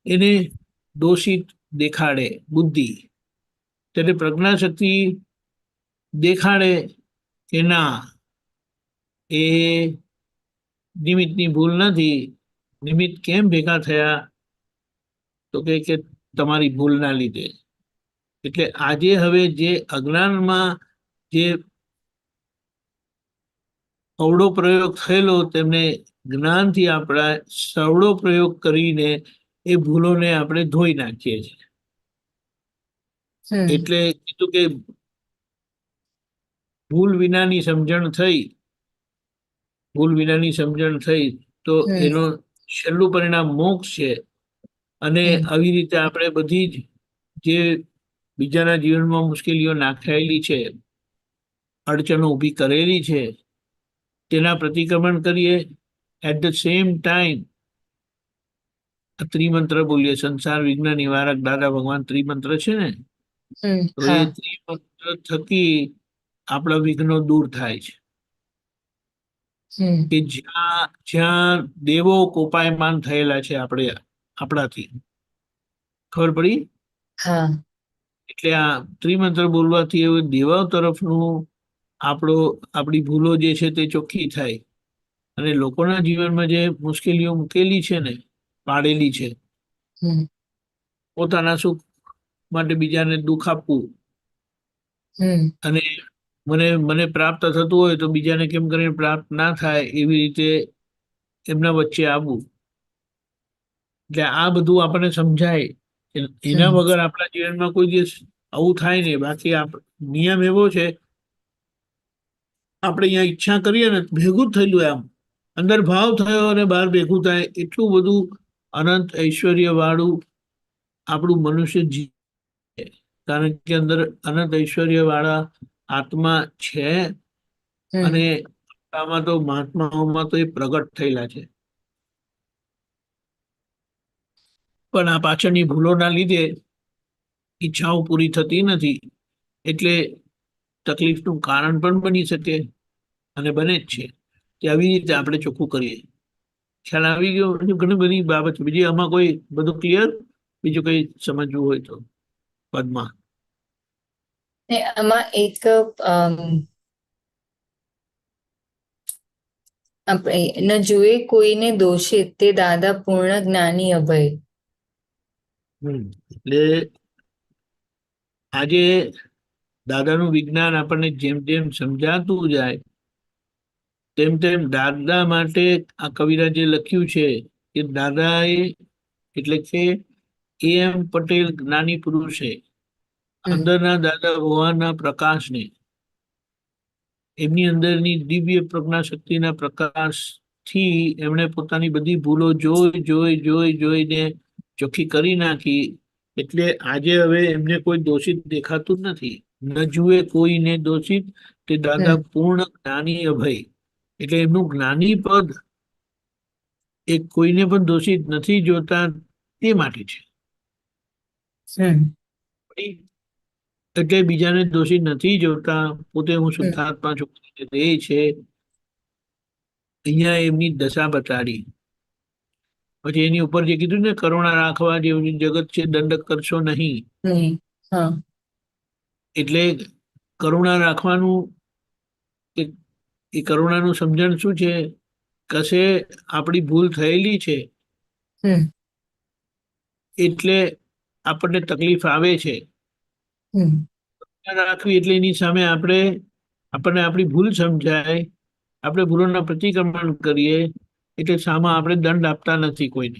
એને દોષિત દેખાડે બુદ્ધિ. ત્યારે પ્રજ્ઞાશક્તિ દેખાડે કે ના, એ નિમિત્તની ભૂલ નથી. નિમિત્ત કેમ ભેગા થયા? તો કે તમારી ભૂલના લીધે. એટલે આજે હવે જે અજ્ઞાનમાં જે અવળો પ્રયોગ થયેલો, તેમને જ્ઞાનથી આપણા સવળો પ્રયોગ કરીને એ ભૂલોને આપણે ધોઈ નાખીએ છીએ. એટલે કીધું કે ભૂલ વિનાની સમજણ થઈ તો એનો છેલ્લું પરિણામ મોક્ષ છે. અને આવી રીતે આપણે બધી જ જે બીજાના જીવનમાં મુશ્કેલીઓ નાખાયેલી છે, અડચણો ઊભી કરેલી છે, તેના પ્રતિક્રમણ કરીએ. એટ ધ સેમ ટાઈમ ત્રિમંત્ર બોલીએ. સંસાર વિઘ્ન નિવારક દાદા ભગવાન ત્રિમંત્ર છે ને, તો એ ત્રિમંત્ર થકી આપણા વિઘ્નો દૂર થાય છે. કે જ્યાં દેવો કોપાયમાન થયેલા છે આપણાથી, ખબર પડી? એટલે આ ત્રિમંત્ર બોલવાથી એવું દેવાઓ તરફનું આપણી ભૂલો જે છે તે ચોખ્ખી થાય. અને લોકોના જીવનમાં જે મુશ્કેલીઓ મૂકેલી છે ને, પાડેલી છે, પોતાના સુખ માટે બીજાને દુઃખ આપવું અને મને મને પ્રાપ્ત થતું હોય તો બીજાને કેમ કરીને પ્રાપ્ત ના થાય એવી રીતે એમના વચ્ચે આવવું. એટલે આ બધું આપણને સમજાય. એના વગર આપણા જીવનમાં કોઈ દિવસ આવું થાય નહીં. બાકી નિયમ એવો છે, આપણે અહીંયા ઈચ્છા કરીએ ને ભેગું જ થયેલું આમ અંદર ભાવ થયો અને બહાર ભેગું થાય, એટલું બધું અનંત ઐશ્વર્ય વાળું આપણું મનુષ્ય જીવ છે. કારણ કે અંદર અનંત ઐશ્વર્ય વાળા આત્મા છે. અને આમાં તો મહાત્માઓમાં તો એ પ્રગટ થયેલા છે. પણ આ પાછળની ભૂલોના લીધે ઈચ્છાઓ પૂરી થતી નથી. એટલે તકલીફનું કારણ પણ બની શકે અને બને જ છે. કે આવી રીતે આપણે ચોખ્ખું કરીએ. ખ્યાલ આવી ગયો? ઘણી બધી બાબત. બીજી આમાં કોઈ બધું ક્લિયર? બીજું કઈ સમજવું હોય તો પદમાં. ને આમાં એક આપણે ન જુએ કોઈને દોષિત તે દાદા પૂર્ણ જ્ઞાની અભય. એટલે આજે દાદાનું વિજ્ઞાન આપણને જેમ જેમ સમજાતું જાય તેમ તેમ દાદા માટે આ કવિરાજે લખ્યું છે કે દાદાએ એટલે કે એમ પટેલ જ્ઞાની પુરુષે અંદરના દાદા ભગવાનના પ્રકાશને એમની અંદરની દિવ્ય પ્રજ્ઞા શક્તિના પ્રકાશથી એમણે પોતાની બધી ભૂલો જોઈને ચોખ્ખી કરી નાખી. એટલે આજે હવે એમને કોઈ દોષિત દેખાતું જ નથી. ન જુએ કોઈને દોષિત તે દાદા પૂર્ણ જ્ઞાની અભય. એટલે એમનું જ્ઞાની પદ એ કોઈને પણ દોષિત નથી જોતા તે માટે છે. એટલે બીજાને દોષિત નથી જોતા. પોતે હું શુદ્ધાત્મા છું એ છે. અહીંયા એમની દશા બતાડી. પછી એની ઉપર જે કીધું ને કરુણા રાખવા જેવું જગત છે, દંડ કરશો નહીં. એટલે કરુણા રાખવાનું એ કરુણાનું સમજણ શું છે? કશે આપણી ભૂલ થયેલી છે એટલે આપણને તકલીફ આવે છે. રાખવી એટલે એની સામે આપણને આપણી ભૂલ સમજાય, આપણે ભૂલોના પ્રતિક્રમણ કરીએ. એટલે સામે આપણે દંડ આપતા નથી કોઈને.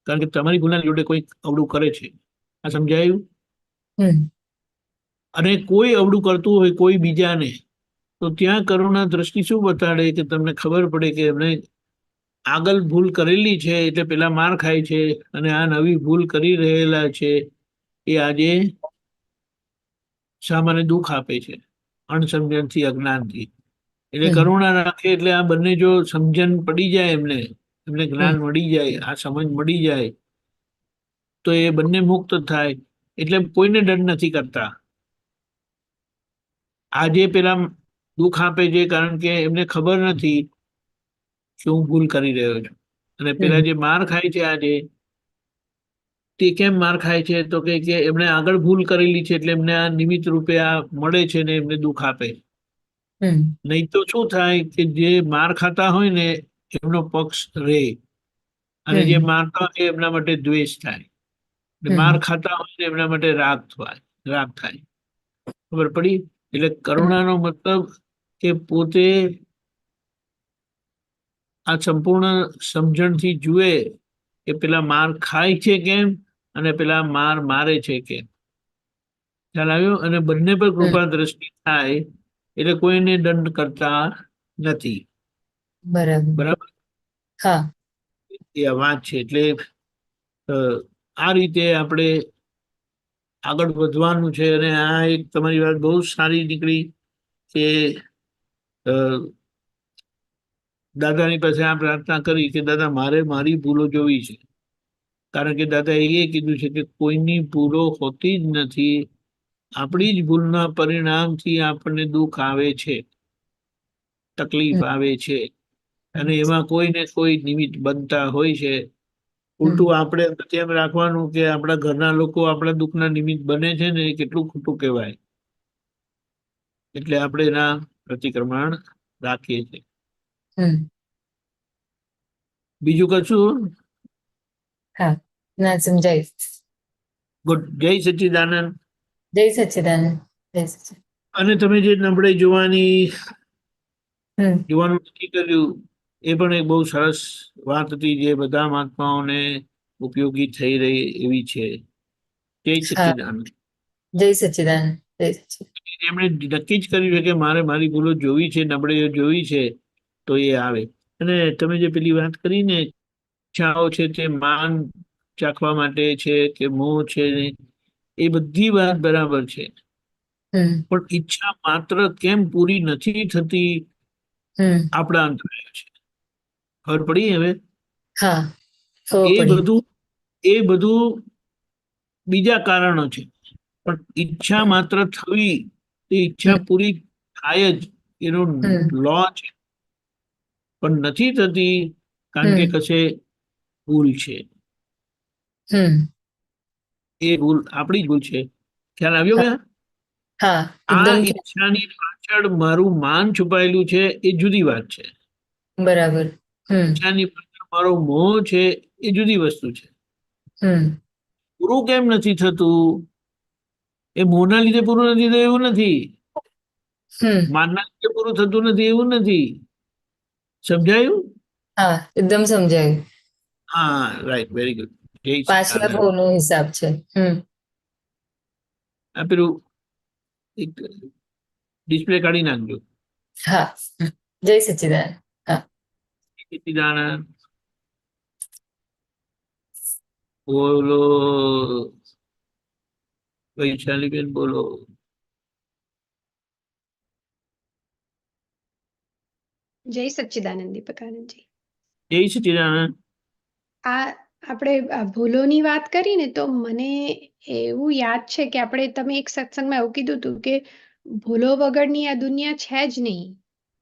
કારણ કે તમારી ભૂલના જોડે કોઈ અવળું કરે છે. આ સમજાયું? અને કોઈ અવળું કરતું હોય કોઈ બીજાને, તો ત્યાં કરુણા દ્રષ્ટિ શું બતાડે કે તમને ખબર પડે કે એમને આગળ ભૂલ કરેલી છે એટલે પેલા માર ખાય છે, અને આ નવી ભૂલ કરી રહેલા છે એ આજે સામાન્ય દુઃખ આપે છે અણસમજણથી, અજ્ઞાનથી. એટલે કરુણા રાખે એટલે આ બંને જો સમજણ પડી જાય એમને જ્ઞાન મળી જાય, આ સમજ મળી જાય તો એ બંને મુક્ત થાય. એટલે કોઈને દંડ નથી કરતા. આજે પેલા દુઃખ આપે છે કારણ કે એમને ખબર નથી કે હું ભૂલ કરી રહ્યો છું. અને પેલા જે માર ખાય છે આજે, તે કેમ માર ખાય છે? તો કે એમણે આગળ ભૂલ કરેલી છે એટલે એમને આ નિમિત્ત રૂપે આ મળે છે ને એમને દુઃખ આપે. નહીં તો શું થાય કે જે માર ખાતા હોય ને એમનો પક્ષ રહે, અને જે મારતા હોય એમના માટે દ્વેષ થાય. માર ખાતા હોય ને એમના માટે રાગ થાય. ખબર પડી? એટલે કરુણાનો મતલબ કે પોતે આ સંપૂર્ણ સમજણથી જુએ કે પેલા માર ખાય છે કેમ અને પેલા મારે છે કેમ. ખ્યાલ આવ્યો? અને બંને પર કૃપા દ્રષ્ટિ થાય એટલે કોઈને દંડ કરતા નથી. બરાબર? એ વાત છે. એટલે આ રીતે આપણે આગળ વધવાનું છે. અને આ એક તમારી વાત બહુ સારી નીકળી કે દાદાની પાસે આ પ્રાર્થના કરી કે દાદા મારે મારી ભૂલો જોવી છે. કારણ કે દાદા એ કીધું છે કે કોઈની ભૂલો હોતી જ નથી. આપણી જ ભૂલના પરિણામથી આપણને દુઃખ આવે છે, તકલીફ આવે છે, અને એમાં કોઈને કોઈ નિમિત્ત બનતા હોય છે. ઉલટું આપણે તેમ રાખવાનું કે આપણા ઘરના લોકો આપણા દુઃખના નિમિત્ત બને છે ને, એ કેટલું ખોટું કહેવાય. એટલે આપણે એના પ્રતિક્રમણ રાખીએ છીએ. બીજું કશું? સમજાય. ગુડ. જય સચ્ચિદાનંદ. જય સચ્ચિદાનંદ. જય સચ્ચિદાનંદ. અને તમે જે નબળાઈ હમ જોવાનું નક્કી કર્યું એ પણ એક બહુ સરસ વાત હતી, જે બધા મહાત્માઓને ઉપયોગી થઈ રહી એવી છે. જય હા સચ્ચિદાનંદ. જય સચ્ચિદાનંદ. જય સચ્ચિદાનંદ. એમણે નક્કી જ કર્યું છે કે મારે મારી ભૂલો જોવી છે, નબળાઈઓ જોવી છે, તો એ આવે. અને તમે જે પેલી વાત કરી ને, ઈચ્છાઓ છે તે માન ચાખવા માટે છે કે મોહ છે ને, એ બધી વાત બરાબર છે, હમ પણ ઈચ્છા માત્ર કેમ પૂરી નથી થતી હમ આપણા અંતરાય છે. ખબર પડી હવે? હા, ખબર એ પડી. બધું એ બધું બીજા કારણો છે, પણ ઈચ્છા માત્ર થવી, તે ઈચ્છા હમ પૂરી થાય જ એનો હમ લો છે, પણ નથી થતી કારણ કે હમ કશે ભૂલ છે. હમ એ ભૂલ આપણી જ ભૂલ છે. ખ્યાલ આવ્યો હા કે હા, આ એકદમ ઈચ્છાની પાછળ મારું માન છુપાયેલું છે, એ જુદી વાત છે. બરાબર. હમ ઈચ્છાની પાછળ મારો મોહ છે, એ જુદી વસ્તુ છે. હમ પૂરું કેમ નથી થતું? એ મોહના લીધે પૂરું નથી થયું એવું નથી, હમ માનના લીધે પૂરું થતું નથી એવું નથી. સમજાયું? હા, એકદમ સમજાયું. હા, રાઈટ, વેરી ગુડ. જય પાછલા સચ્ચિદાનંદ. ભાવનો હિસાબ છે. આ પેલું એક ડિસ્પ્લે કાઢી નાખજો. હા. જય સચ્ચિદાનંદ. હા. સચ્ચિદાનંદ. બોલો વૈશાલીબેન, બોલો. જય સચ્ચિદાનંદ દીપકાનંદજી. જય સચ્ચિદાનંદ. આ આપણે ભૂલોની વાત કરી ને, તો મને એવું યાદ છે કે તમે એક સત્સંગમાં એવું કીધું હતું કે ભૂલો વગરની આ દુનિયા છે જ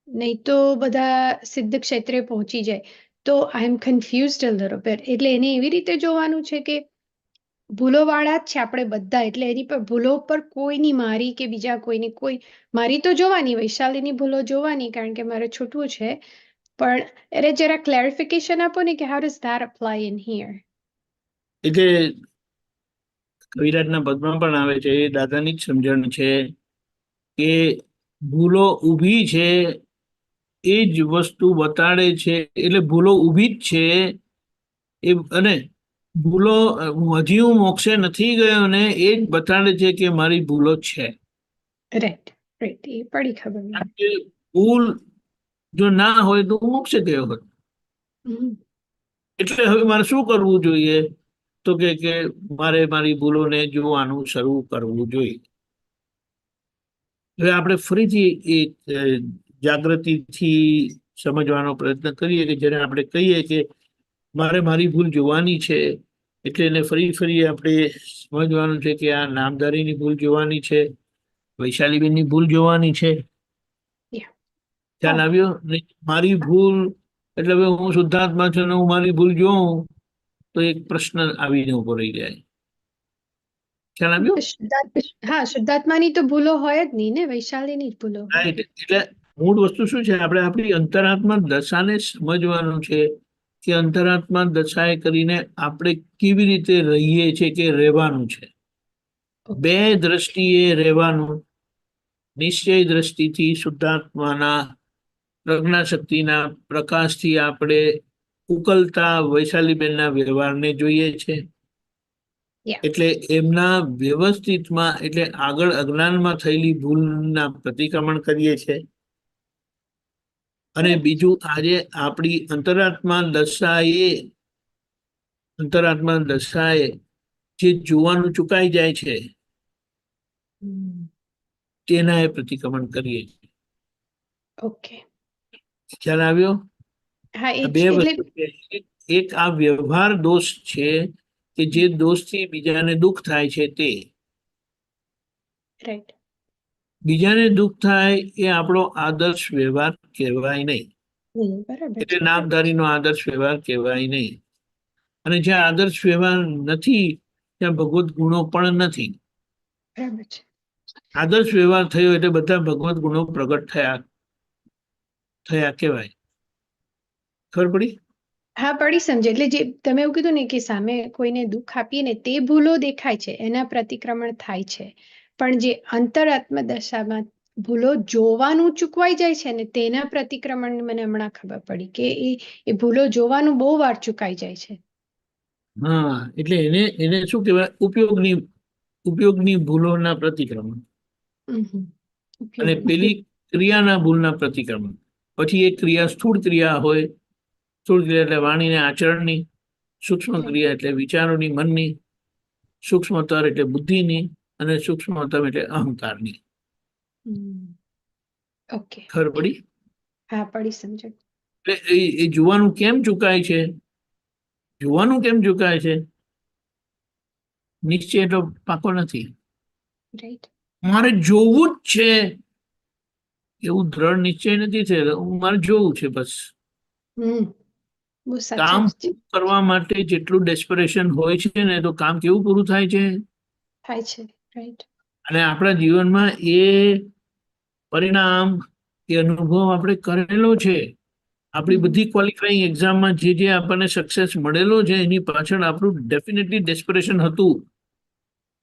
નહીં તો બધા સિદ્ધ ક્ષેત્રે પહોંચી જાય. તો આઈ એમ કન્ફ્યુઝડ અ લિટલ બિટ. એટલે એને એવી રીતે જોવાનું છે કે ભૂલો વાળા જ છે આપણે બધા, એટલે એની પર ભૂલો પર કોઈની મારી કે બીજા કોઈની કોઈ મારી તો જોવાની, વૈશાલીની ભૂલો જોવાની કારણ કે મારે છૂટવું છે, પણ એને જરા ક્લેરિફિકેશન આપો ને કે how does that apply in here. એટલે કવિરાજના પદમાં પણ આવે છે, એ દાદાની જ સમજણ છે કે ભૂલો ઊભી છે એ જ વસ્તુ બતાડે છે, એટલે ભૂલો ઊભી જ છે એ. અને ભૂલો હજી હું મોક્ષે નથી ગયો ને, એ જ બતાડે છે કે મારી ભૂલો છે. રાઈટ રાઈટ, એ પડી ખબર મને. કારણ કે ભૂલ જો ના હોય તો હું મોક્ષે ગયો હોત. હમ. એટલે હવે મારે શું કરવું જોઈએ? તો કે મારે મારી ભૂલોને જોવાનું શરૂ કરવું જોઈએ. હવે આપણે ફરીથી એક જાગૃતિથી સમજવાનો પ્રયત્ન કરીએ કે જ્યારે આપણે કહીએ કે મારે મારી ભૂલ જોવાની છે, એટલે એને ફરી ફરી આપણે સમજવાનું છે કે આ નામધારીની ભૂલ જોવાની છે, વૈશાલીબેનની ભૂલ જોવાની છે. Yeah. ખ્યાલ Oh. આવ્યો? મારી ભૂલ એટલે હવે હું શુદ્ધાત્મા છું ને હું મારી ભૂલ જોઉં તો એક પ્રશ્ન આવીને ઉભો રહી જાય. ખ્યાલ આવ્યો? હા, શુદ્ધાત્માની તો ભૂલો હોય જ નહીં ને, વૈશાલીની જ ભૂલો હોય. રાઈટ. એટલે મૂળ વસ્તુ શું છે? આપણે આપણી અંતરાત્મા દશાને સમજવાનું છે કે અંતરાત્મા દશાએ કરીને આપણે કેવી રીતે રહીએ છીએ કે રહેવાનું છે. બે દ્રષ્ટિએ રહેવાનું. નિશ્ચય દ્રષ્ટિથી શુદ્ધાત્માના પ્રજ્ઞા શક્તિના પ્રકાશથી આપણે ઉકલતા વૈશાલીબેનના વ્યવહારને જોઈએ છે. Yeah. એટલે એમના વ્યવસ્થિતમાં, એટલે આગળ અજ્ઞાનમાં થયેલી ભૂલના પ્રતિક્રમણ કરીએ છીએ. અને બરાબર. બીજું, આજે આપણી અંતરાત્મા દશાએ જે જોવાનું ચુકાઈ જાય છે તેના એ પ્રતિક્રમણ કરીએ છીએ. ઓકે. ખ્યાલ આવ્યો? હા, એ આ બે એટલે વસ્તુ છે. એક આ વ્યવહાર દોષ છે કે જે દોષથી બીજાને દુઃખ થાય છે તે. રાઈટ. બીજાને દુઃખ થાય એ આપણો આદર્શ વ્યવહાર કહેવાય નહીં. બરાબર એટલે છે. નામધારીનો આદર્શ વ્યવહાર કહેવાય નહીં. અને જ્યાં આદર્શ વ્યવહાર નથી ત્યાં ભગવત ગુણો પણ નથી. બરાબર છે. આદર્શ વ્યવહાર થયો એટલે બધા ભગવત ગુણો પ્રગટ થયા કહેવાય. ખબર પડી? હા, પડી સમજે. એટલે જે તમે એવું કીધું ને કે સામે કોઈને દુઃખ આપીએ ને તે ભૂલો દેખાય છે, એના પ્રતિક્રમણ થાય છે. પણ જે અંતરાત્મા દશામાં ભૂલો જોવાનું ચૂકવાઈ જાય છે ને તેના પ્રતિક્રમણ મને હમણાં ખબર પડી કે એ ભૂલો જોવાનું બહુ વાર ચૂકાઈ જાય છે. હા, એટલે એને શું કહેવાય? ઉપયોગની ભૂલોના પ્રતિક્રમણ. હમ. અને પેલી ક્રિયાના ભૂલના પ્રતિક્રમણ. પછી એક ક્રિયા સ્થૂળ ક્રિયા હોય. સ્થૂળ ક્રિયા એટલે વાણીને આચરણની, સૂક્ષ્મ ક્રિયા એટલે વિચારોની, મનની, સૂક્ષ્મતર એટલે બુદ્ધિની, અને સૂક્ષ્મતમ એટલે અહંકારની. ઓકે. ખબર પડી? હા, પડી સમજણ. એટલે એ જોવાનું કેમ ચૂકાય છે? જોવાનું કેમ ચૂકાય છે? નિશ્ચય એટલો પાકો નથી. રાઈટ. મારે જોવું જ છે એવું દ્રઢ નિશ્ચય નથી થયેલો. મારે જોવું છે બસ. બહુ સાચી કામ વાત છે. પૂરું કરવા માટે જેટલું ડેસ્પરેશન હોય છે ને, તો કામ કેવું પૂરું થાય છે? થાય છે. રાઈટ. અને આપણા જીવનમાં એ પરિણામ, એ અનુભવ આપણે કરેલો છે. આપણી બધી ક્વોલિફાઈંગ એક્ઝામમાં જે આપણને સક્સેસ મળેલો છે, એની પાછળ આપણું ડેફિનેટલી ડેસ્પરેશન હતું.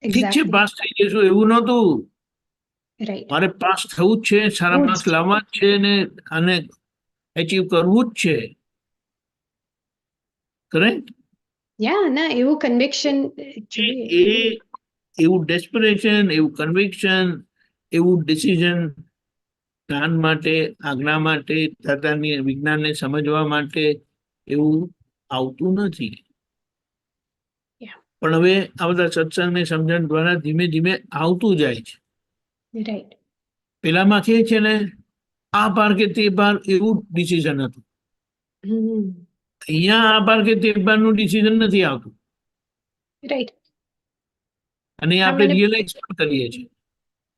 ઠીક છે, પાસ થઈ જઈશું એવું નહોતું. રાઈટ. મારે પાસ થવું જ છે, સારા માર્ક્સ લાવવા જ છે ને અને એચીવ કરવું જ છે. કરેક્ટ? ના, એવું કન્વિક્શન જોઈએ. એવું ડેસ્પરેશન, એવું કન્વિક્શન, એવું ડિસિઝન જ્ઞાન માટે, આજ્ઞા માટે, તથાની વિજ્ઞાનને સમજવા માટે એવું આવતું નથી. પણ હવે આ બધા સત્સંગની સમજણ દ્વારા ધીમે ધીમે આવતું જાય છે. રાઈટ. પેલામાં કે છે ને, આ પાર કે તે પાર એવું ડિસિઝન હતું. અહીંયા આ પાર કે તે પારનું ડિસિઝન નથી આવતું. રાઈટ. અને આપણે રિયલાઇઝ પણ કરીએ છીએ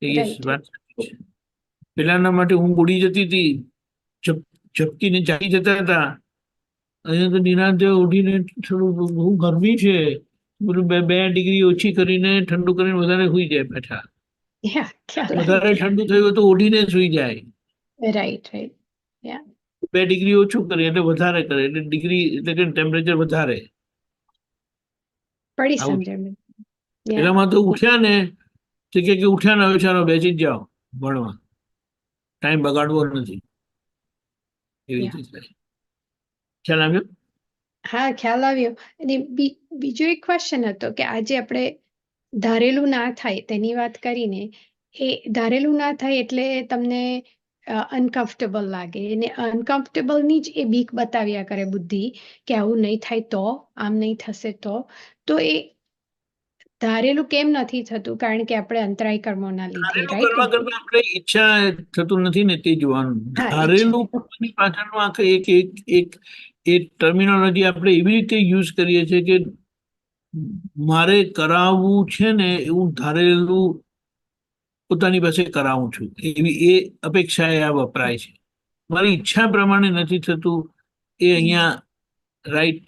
કે યસ, વાત સાચી છે. પેલાના માટે ઊંઘ ઉડી જતી હતી, ઝપકીને જાગી જતા હતા. અહીંયા તો નિરાંતે ઉઠીને થોડું બહુ ગરમી છે, બધું 2 ડિગ્રી ઓછી કરીને ઠંડુ કરીને વધારે સુઈ જાય પાછા. વધારે ઠંડુ થયું તો ઓઢીને સુઈ જાય. રાઈટ. 2 ડિગ્રી ઓછું કરે એટલે વધારે કરે, એટલે ડિગ્રી એટલે કે ટેમ્પરેચર વધારે. પડી સમજણ. પેલામાં તો ઉઠ્યા ને તો કે ઉઠ્યા ને, હવે ચાલો બેસી જ જાઓ ભણવા, ટાઈમ બગાડવો નથી. એવી રીતે થાય. ખ્યાલ આવ્યો? હા, ખ્યાલ આવ્યો. અને બીજો એક ક્વેશ્ચન હતો કે આજે આપણે ધારેલું ના થાય તેની વાત કરીને, એ ધારેલું ના થાય એટલે તમને અનકમ્ફર્ટેબલ લાગે, અને અનકમ્ફર્ટેબલ ની જ એ બીક બતાવ્યા કરે બુદ્ધિ કે આવું નહીં થાય તો, આમ નહીં થશે તો એ ધારેલું કેમ નથી થતું? કારણ કે આપણે અંતરાય કર્મોના લીધે. ધારેલું કરવા કરતા આપણે ઈચ્છા થતું નથી ને તે જોવાનું. ધારેલું કરવાની પાછળનું આખે એક ટર્મિનોલોજી આપણે એવી રીતે યુઝ કરીએ છીએ કે મારે કરાવવું છે ને એવું ધારેલું પોતાની પાસે કરાવું છું, એવી એ અપેક્ષા આ વપરાય છે. મારી ઈચ્છા પ્રમાણે નથી થતું, એ અહીંયા રાઈટ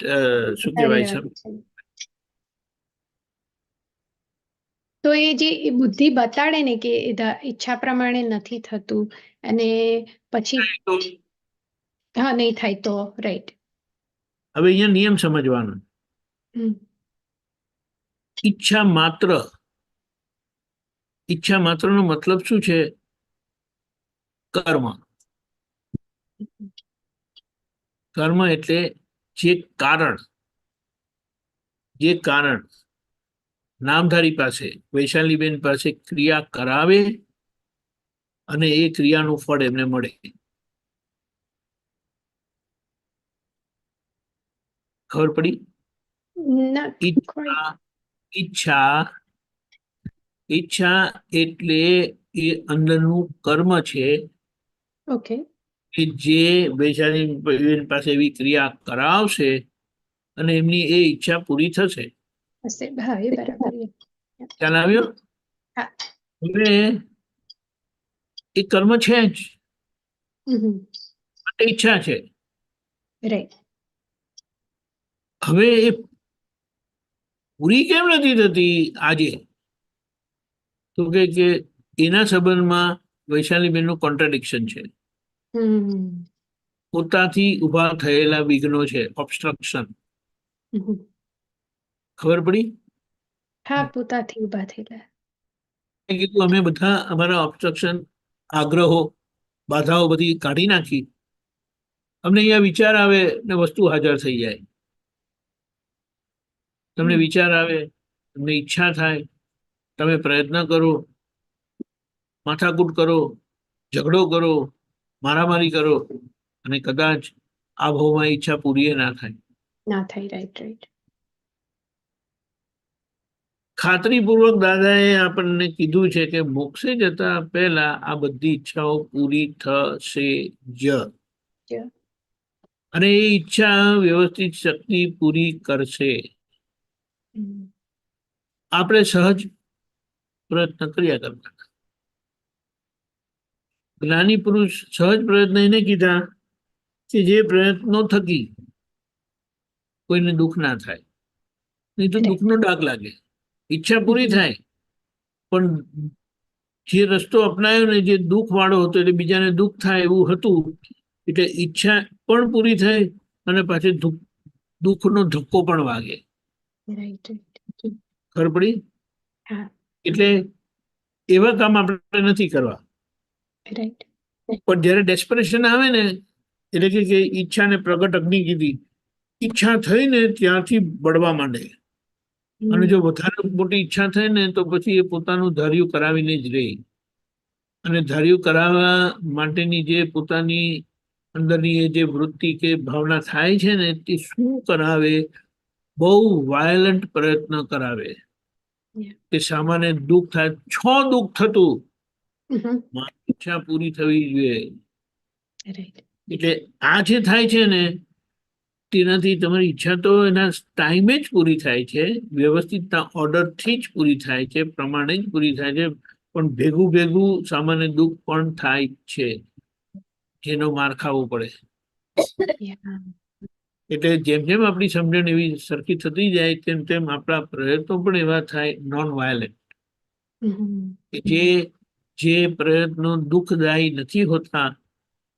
શું કહેવાય છે? તો એ જે બુદ્ધિ બતાડે ને કે ઈચ્છા પ્રમાણે નથી થતું, અને પછી હા નહીં થાય તો, રાઈટ. હવે અહીંયા નિયમ સમજવાનો. ઈચ્છા માત્રનો મતલબ શું છે? કર્મ. કર્મ એટલે જે કારણ નામધારી પાસે, વૈશાલીબેન પાસે ક્રિયા કરાવે અને એ ક્રિયાનું ફળ એમને મળે. ખબર પડી? ઈચ્છા એટલે એ અંદરનું કર્મ છે. ઓકે. કે જે વૈશાલીબેન પાસે એવી ક્રિયા કરાવશે અને એમની એ ઈચ્છા પૂરી થશે. હા, એ બરાબર. ખ્યાલ આવ્યો? હવે એ કર્મ છે જ, માટે ઈચ્છા છે. હવે એ પૂરી કેમ નથી થતી આજે? તો કે એના સંબંધમાં વૈશાલીબેનનું કોન્ટ્રાડિક્શન છે. પોતાથી ઉભા થયેલા વિઘ્નો છે, ઓબ્સ્ટ્રક્શન. ખબર પડી? હા, પોતાથી ઉભા થયેલા. કીધું અમે બધા અમારા ઓબ્સ્ટ્રક્શન, આગ્રહો, બાધાઓ બધી કાઢી નાખી. અમને અહીંયા વિચાર આવે ને વસ્તુ હાજર થઈ જાય. તમને વિચાર આવે, તમને ઈચ્છા થાય, તમે પ્રયત્ન કરો, માથાકૂટ કરો, ઝઘડો કરો, મારામારી કરો, અને કદાચ આ ભાવમાં ઈચ્છા પૂરી ના થાય. ના થાય. Right right. ખાતરીપૂર્વક દાદાએ આપણને કીધું છે કે મોક્ષે જતા પહેલા આ બધી ઈચ્છાઓ પૂરી થશે જ. અને એ ઈચ્છા વ્યવસ્થિત શક્તિ પૂરી કરશે. આપણે સહજ પ્રયત્ન કર્યા કરતા. જ્ઞાની પુરુષ સહજ પ્રયત્ન એને કીધા કે જે પ્રયત્નો થકી કોઈને દુઃખ ના થાય, નહીં તો દુઃખનો ડાઘ લાગે. ઈચ્છા પૂરી થાય પણ જે રસ્તો અપનાવ્યો ને જે દુઃખ વાળો હતો એટલે બીજાને દુઃખ થાય એવું હતું, એટલે ઈચ્છા પણ પૂરી થાય અને પાછી દુઃખનો ધક્કો પણ વાગે. ખબર પડી? એટલે એવા કામ આપણે નથી કરવા. પણ જયારે ડેસ્પરેશન આવે ને, એટલે કે ઈચ્છાને પ્રગટ અગ્નિ કીધી, ઈચ્છા થઈ ને ત્યાંથી બળવા માંડે. અને જો વધારે મોટી ઈચ્છા થાય ને તો પછી એ પોતાનું ધાર્યું કરાવીને જ રહે. અને ધાર્યું કરાવવા માટેની જે પોતાની અંદરની એ જે વૃત્તિ કે ભાવના થાય છે ને, તે શું કરાવે? બહુ વાયલન્ટ પ્રયત્ન કરાવે કે સામાન્ય દુઃખ થાય. દુઃખ થતું, મારી ઈચ્છા પૂરી થવી જોઈએ. એટલે આ જે થાય છે ને, તેનાથી તમારી ઈચ્છા તો એના ટાઈમે જ પૂરી થાય છે, વ્યવસ્થિત ઓર્ડરથી જ પૂરી થાય છે, પ્રમાણે જ પૂરી થાય છે. પણ ભેગું ભેગું સામાન્ય દુઃખ પણ થાય છે, જેનો માર ખાવો પડે. એટલે જેમ જેમ આપણી સમજણ એવી સરખી થતી જાય તેમ તેમ આપણા પ્રયત્નો પણ એવા થાય નોન વાયલન્ટ. જે પ્રયત્નો દુઃખદાયી નથી હોતા.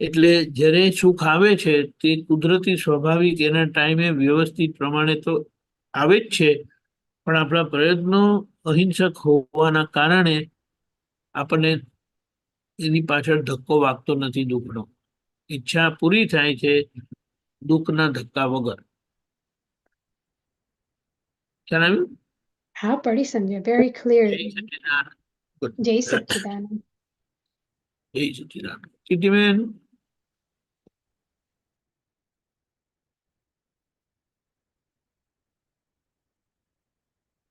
એટલે જ્યારે સુખ આવે છે તે કુદરતી સ્વાભાવિક એના ટાઈમે વ્યવસ્થિત પ્રમાણે તો આવે જ છે, પણ આપણા પ્રયત્નો અહિંસક હોવાના કારણે આપણને એની પાછળ ધક્કો વાગતો નથી દુઃખનો. ઈચ્છા પૂરી થાય છે દુઃખના ધક્કા વગર. ખ્યાલ આવ્યું? હા, પડી સમજ્યા. Very clear. જય સચ્ચિદાનંદ. જય સચ્ચિદાનંદ. જય સચ્ચિદાનંદ. કીર્તિબેન,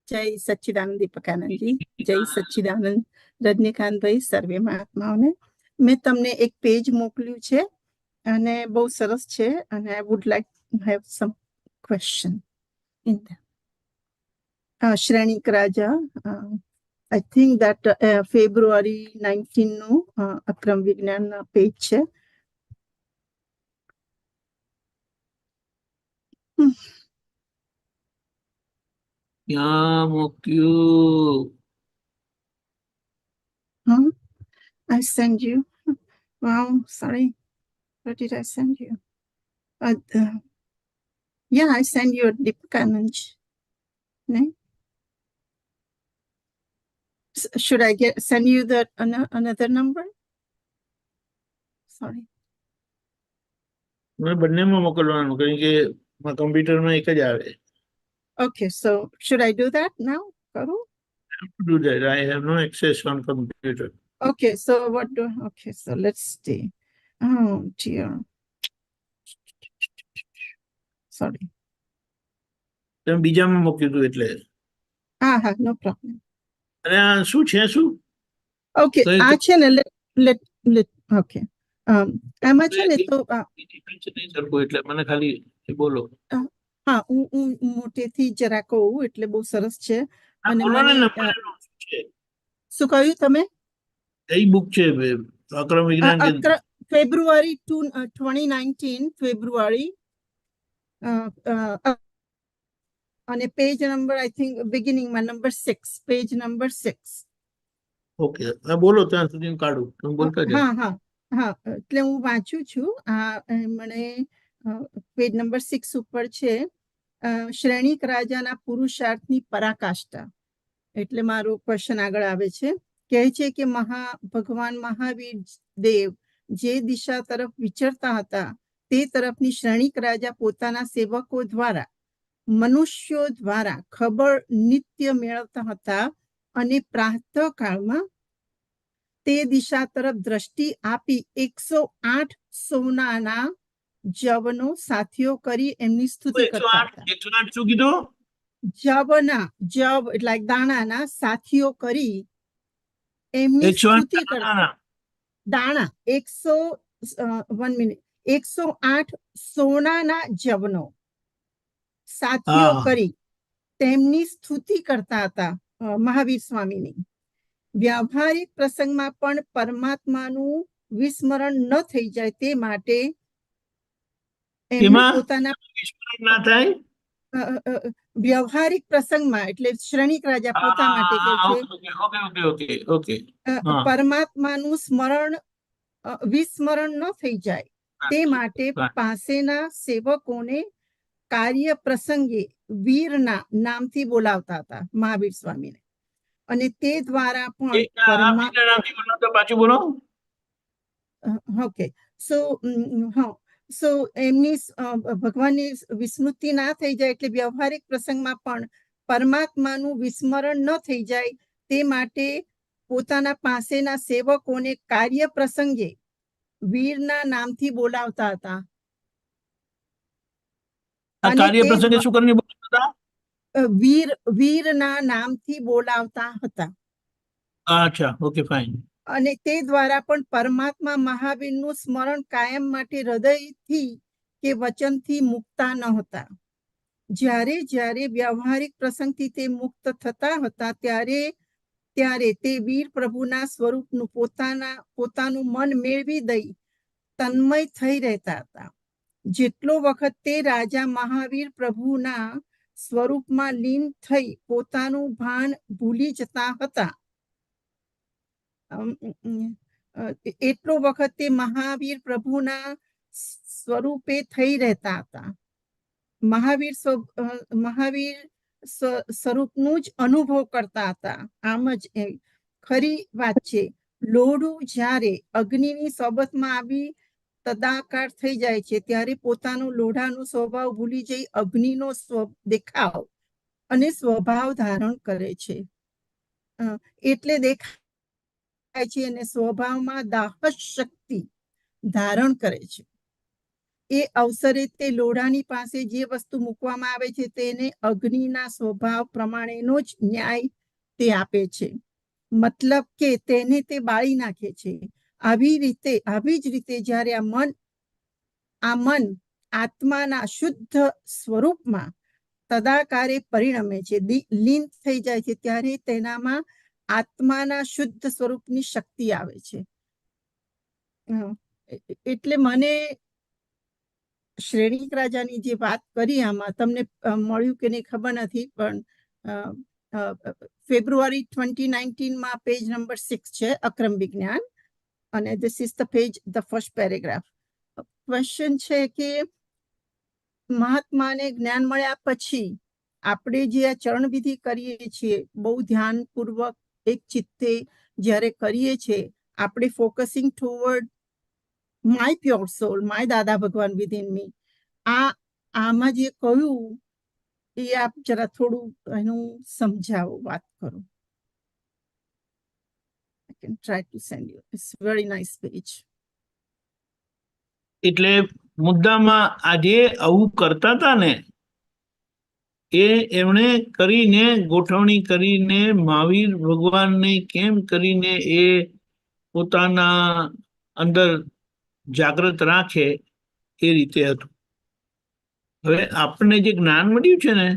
જય સચ્ચિદાનંદ દીપકાનંદજી, જય સચ્ચિદાનંદ રજનીકાંતભાઈ, સર્વે મહાત્માઓને. મેં તમને એક પેજ મોકલ્યું છે અને બહુ સરસ છે, અને I would like to have sum question in that. શ્રેણિક રાજા, આઈ થિંક દેટ ફેબ્રુઆરી 19 નું અક્રમ વિજ્ઞાનના પેજ છે. ક્યાં મૂક્યું? I send you. Wow, sorry. What did I send you? Yeah, I send you a Deepakanand. No? Should I send you the another number? Sorry. મેં બંનેમાં મોકલવાનું, કારણ કે કમ્પ્યુટરમાં એક જ આવે. Okay, so should I do that now? Karu? Do that. I have no access on computer. Okay, so what do? Okay, so let's see. Oh dear. Sorry. તમે બીજામાં મોક્યું હતું એટલે. No problem. અને આ શું છે? શું? Okay, okay. આમાં છે ને તો નહીં સરખું, એટલે મને ખાલી બોલો. હા, હું મોટેથી જરા કહું એટલે બહુ સરસ છે. અને શું કહ્યું તમે? કઈ બુક છે? અક્રમ વિજ્ઞાન. ફેબ્રુઆરી 2019 ફેબ્રુઆરી, અને પેજ નંબર આઈ થિંક બિગિનિંગમાં નંબર 6, પેજ નંબર 6. ઓકે, બોલો ત્યાં સુધી કાઢું. તમે બોલતા જાઓ. હા, એટલે હું વાંચું છું. મને પેજ નંબર 6 ઉપર છે, શ્રેણિક રાજાના પુરુષાર્થની પરાકાષ્ઠા. એટલે મારો ક્વેશ્ચન આગળ આવે છે કહે છે કે ભગવાન મહાવીર દેવ જે દિશા તરફ વિચરતા હતા તે તરફની શ્રેણીક રાજા પોતાના સેવકો દ્વારા મનુષ્યો દ્વારા ખબર નિત્ય મેળવતા હતા અને પ્રાતઃકાળમાં તે દિશા તરફ દ્રષ્ટિ આપી 108 સોનાના જવનો સાથીઓ કરી એમની સ્તુતિ કરતા હતા. 108 શું કીધું? જવ એટલે દાણાના સાથીઓ કરી એમની 108 સ્તુતિ કરતા. દાણા. દાણા 108 સોનાના જવનો સાથીઓ હા. કરી તેમની સ્તુતિ કરતા હતા મહાવીર સ્વામીની. વ્યવહારિક પ્રસંગમાં પણ પરમાત્માનું વિસ્મરણ ન થઈ જાય તે માટે એમને એમાં પોતાના વિસ્મરણ ના થાય. વ્યવહારિક પ્રસંગમાં એટલે શ્રેણીક રાજા પોતા માટે કહે છે ઓકે. પરમાત્માનું વિસ્મરણ ન થઈ જાય તે માટે પાસેના સેવકોને કાર્ય પ્રસંગે વીરના નામથી બોલાવતા હતા મહાવીર સ્વામીને, અને તે દ્વારા પણ પાછું બોલો. ઓકે સો એમની ભગવાનની વિસ્મૃતિ ના થઈ જાય એટલે વ્યવહારિક પ્રસંગમાં પણ પરમાત્માનું વિસ્મરણ ન થઈ જાય તે માટે પોતાના પાસેના સેવકોને કાર્ય પ્રસંગે વીરના નામથી બોલાવતા હતા. કાર્ય પ્રસંગે શું કરીને બોલાવતા? વીરના નામથી બોલાવતા હતા. અચ્છા, ઓકે, ફાઇન. અને તે દ્વારા પણ પરમાત્મા મહાવીરનું સ્મરણ કાયમ માટે હૃદયથી કે વચનથી મુકતા ન હતા. જ્યારે જ્યારે વ્યવહારિક પ્રસંગથી તે મુક્ત થતા હતા ત્યારે તે વીર પ્રભુના સ્વરૂપનું પોતાનું મન મેળવી દઈ તન્મય થઈ રહેતા હતા. જેટલો વખત તે રાજા મહાવીર પ્રભુના સ્વરૂપમાં લીન થઈ પોતાનું ભાન ભૂલી જતા હતા એટલો વખત તે મહાવીર પ્રભુના સ્વરૂપે થઈ રહેતા હતા. મહાવીર સ્વરૂપનું જ અનુભવ કરતા હતા. આમ જ ખરી વાત છે. લોઢું જ્યારે અગ્નિની સોબતમાં આવી તદાકાર થઈ જાય છે ત્યારે પોતાનું લોઢાનો સ્વભાવ ભૂલી જઈ અગ્નિનો દેખાવ અને સ્વભાવ ધારણ કરે છે. એટલે દેખાય છે અને સ્વભાવમાં દાહ શક્તિ ધારણ કરે છે. એ અવસરે તે લોઢાની પાસે જે વસ્તુ મૂકવામાં આવે છે તેને અગ્નિના સ્વભાવ પ્રમાણેનો જ ન્યાય તે આપે છે. મતલબ કે તેને તે બાળી નાખે છે. આવી જ રીતે જ્યારે આ મન આત્માના શુદ્ધ સ્વરૂપમાં તદાકારે પરિણમે છે, લીન થઈ જાય છે, ત્યારે તેનામાં આત્માના શુદ્ધ સ્વરૂપની શક્તિ આવે છે. એટલે મને શ્રેણીક રાજાની જે વાત કરી આમાં તમને મળ્યું કે નહીં ખબર નથી, પણ ફેબ્રુઆરી 2019 પેજ નંબર 6 છે અક્રમ વિજ્ઞાન, અને this is the page, the first paragraph. Question છે કે મહાત્માને જ્ઞાન મળ્યા પછી આપણે જે આ ચરણ વિધિ કરીએ છીએ બહુ ધ્યાનપૂર્વક એક ચિત્તે જ્યારે કરીએ છીએ, આપણે focusing toward my pure solve, my દાદા ભગવાન વિધિન મી, આમાં જે કહ્યું એ આપ જરા થોડું એનું સમજાવો, વાત કરો. I can try to send you. It's very nice page. એટલે મુદ્દામાં આજે આવું કરતા હતા ને એ એમણે કરીને ગોઠવણી કરીને મહાવીર ભગવાનને કેમ કરીને એ પોતાના અંદર જાગૃત રાખે એ રીતે હતું. હવે આપણને જે જ્ઞાન મળ્યું છે ને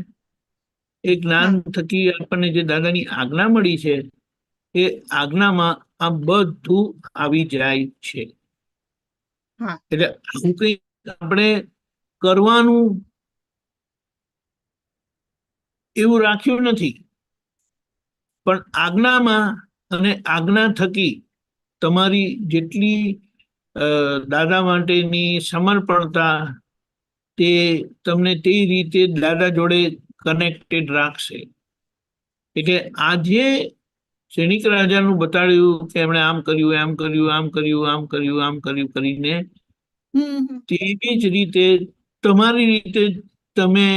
એ જ્ઞાન થકી આપણને જે દાદાની આજ્ઞા મળી છે એ આજ્ઞામાં આ બધું આવી જાય છે. એટલે આવું કઈ આપણે કરવાનું એવું રાખ્યું નથી, પણ આજ્ઞામાં અને આજ્ઞા થકી તમારી જેટલી દાદા માટેની સમર્પણતા તે તમને તે રીતે દાદા જોડે કનેક્ટેડ રાખશે. એટલે આજે સૈનિક રાજાનું બતાડ્યું કે એમણે આમ કર્યું, આમ કર્યું, આમ કર્યું, આમ કર્યું, આમ કર્યું કરીને તેવી જ રીતે તમારી રીતે તમે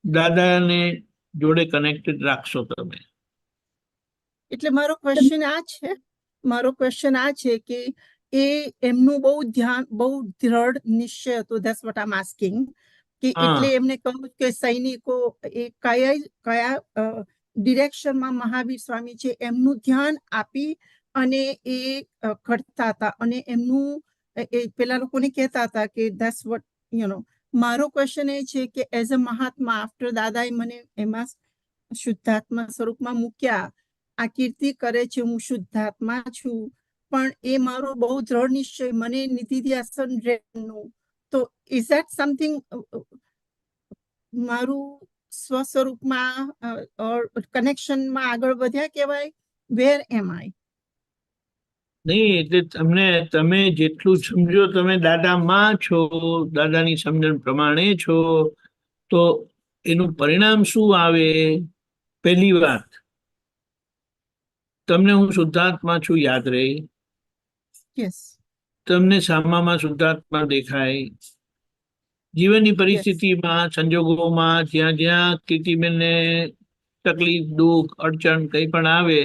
દાદાને જોડે કનેક્ટેડ રાખશો તમે. એટલે મારો ક્વેશ્ચન આ છે કે એ એમનું બહુ ધ્યાન, બહુ દ્રઢ નિશ્ચય હતો. That's what I am asking. કે હા. એટલે એમને કહ્યું કે સૈનિકો એ કયા ડિરેક્શનમાં મહાવીર સ્વામી છે એમનું ધ્યાન આપી અને એ કરતા હતા. અને એમનું પેલા લોકોને કહેતા હતા કે ધેટ્સ વોટ મારો ક્વેશ્ચન એ છે કે એઝ અ મહાત્મા આફ્ટર દાદાએ મને એમાં શુદ્ધાત્મા સ્વરૂપમાં મૂક્યા, આ કીર્તિ કરે છે હું શુદ્ધાત્મા છું, પણ એ મારો બહુ દ્રઢ નિશ્ચય, મને નિધિધ્યાસન રહેવાનું. તો ઇઝ ધેટ સમથિંગ મારું સ્વસ્વરૂપમાં કનેક્શનમાં આગળ વધ્યા કહેવાય? વેર એમ આઈ? નહીં, એટલે તમે જેટલું સમજો, તમે દાદામાં છો, દાદાની સમજણ પ્રમાણે છો, તો એનું પરિણામ શું આવે? પહેલી વાત, તમને હું શુદ્ધાત્મા છું યાદ રહે, યસ, તમને સામામાં શુદ્ધાત્મા દેખાય. જીવનની પરિસ્થિતિમાં, સંજોગોમાં, જ્યાં જ્યાં કીર્તિબેનને તકલીફ, દુઃખ, અડચણ કંઈ પણ આવે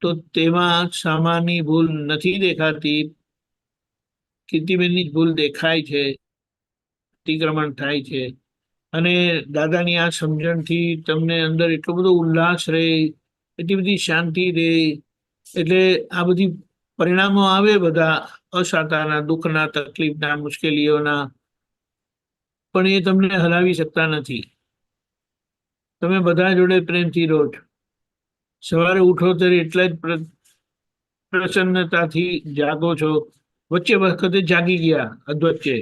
તો તેમાં સામાની ભૂલ નથી દેખાતી, કીર્તિબેનની જ ભૂલ દેખાય છે, અતિક્રમણ થાય છે. અને દાદાની આ સમજણથી તમને અંદર એટલો બધો ઉલ્લાસ રહે, એટલી બધી શાંતિ રહે. એટલે આ બધી પરિણામો આવે બધા અસાતાના, દુઃખના, તકલીફના, મુશ્કેલીઓના, પણ એ તમને હરાવી શકતા નથી. તમે બધા જોડે પ્રેમથી રહો છો. સવારે ઉઠો ત્યારે એટલા જ પ્રસન્નતાથી જાગો છો. વચ્ચે વખતે જાગી ગયા અધવચ્ચે,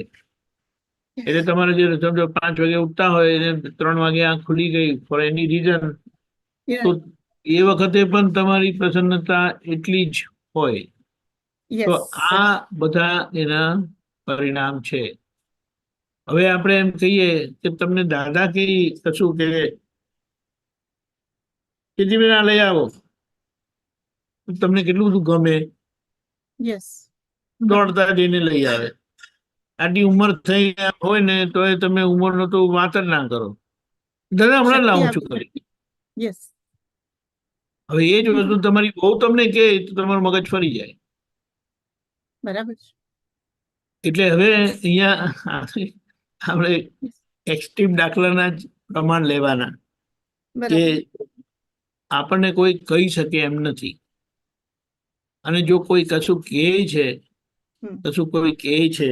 એટલે તમારે જે સમજો 5 વાગે ઉઠતા હોય એને 3 વાગે આંખ ખુલી ગઈ ફોર એની રીઝન, તો એ વખતે પણ તમારી પ્રસન્નતા એટલી જ હોય. તો આ બધા એના પરિણામ છે. હવે આપણે એમ કહીએ કે તમને દાદા કશું કે કીર્તિબેન આ લઈ આવો, તમને કેટલું બધું ગમે, યસ, દોડતા જઈને લઈ આવે. આટલી ઉંમર થઈ હોય ને તો તમે ઉંમરનો તો વાત જ ના કરો, દાદા હમણાં લાવું છું કરી. યસ, હવે એ જ વસ્તુ તમારી બહુ તમને કહે તો તમારું મગજ ફરી જાય. બરાબર. એટલે હવે અહીંયા આપણે એક્સ્ટ્રીમ દાખલાના જ પ્રમાણ લેવાના કે આપણને કોઈ કહી શકે એમ નથી. અને જો કોઈ કશું કહે છે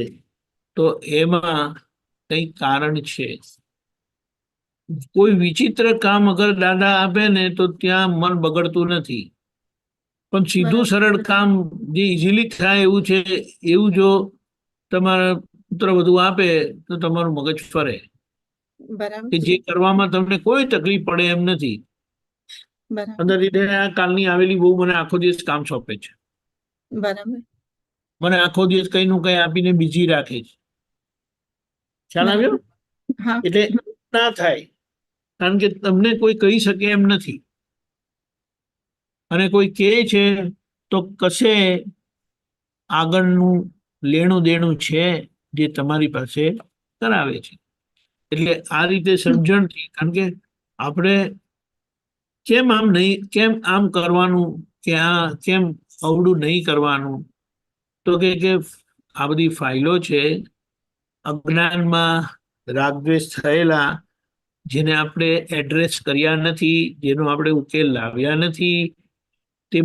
તો એમાં કંઈ કારણ છે. કોઈ વિચિત્ર કામ અગર દાદા આપે ને તો ત્યાં મન બગડતું નથી, પણ સીધું સરળ કામ જે ઇઝીલી થાય એવું છે, એવું જો તમારા પુત્ર વધુ આપે તો તમારું મગજ ફરે. કે જે કરવામાં તમને કોઈ તકલીફ પડે એમ નથી. અંદરથી આ કાલની આવેલી બહુ મને આખો દિવસ કામ સોંપે છે, બરાબર, મને આખો દિવસ કઈ નું કઈ આપીને બીજી રાખે છે. ખ્યાલ આવ્યો? એટલે ના થાય, કારણ કે તમને કોઈ કહી શકે એમ નથી. અને કોઈ કહે છે તો કશે આગળનું લેણું દેણું છે જે તમારી પાસે કરાવે છે. એટલે આ રીતે સમજણથી, કારણ કે આપણે કેમ આમ કરવાનું કે કેમ અવળું નહીં કરવાનું, તો કે આ બધી ફાઇલો છે અજ્ઞાનમાં રાગદ્વેષ થયેલા, જેને આપણે એડ્રેસ કર્યા નથી, જેનો આપણે ઉકેલ લાવ્યા નથી, તે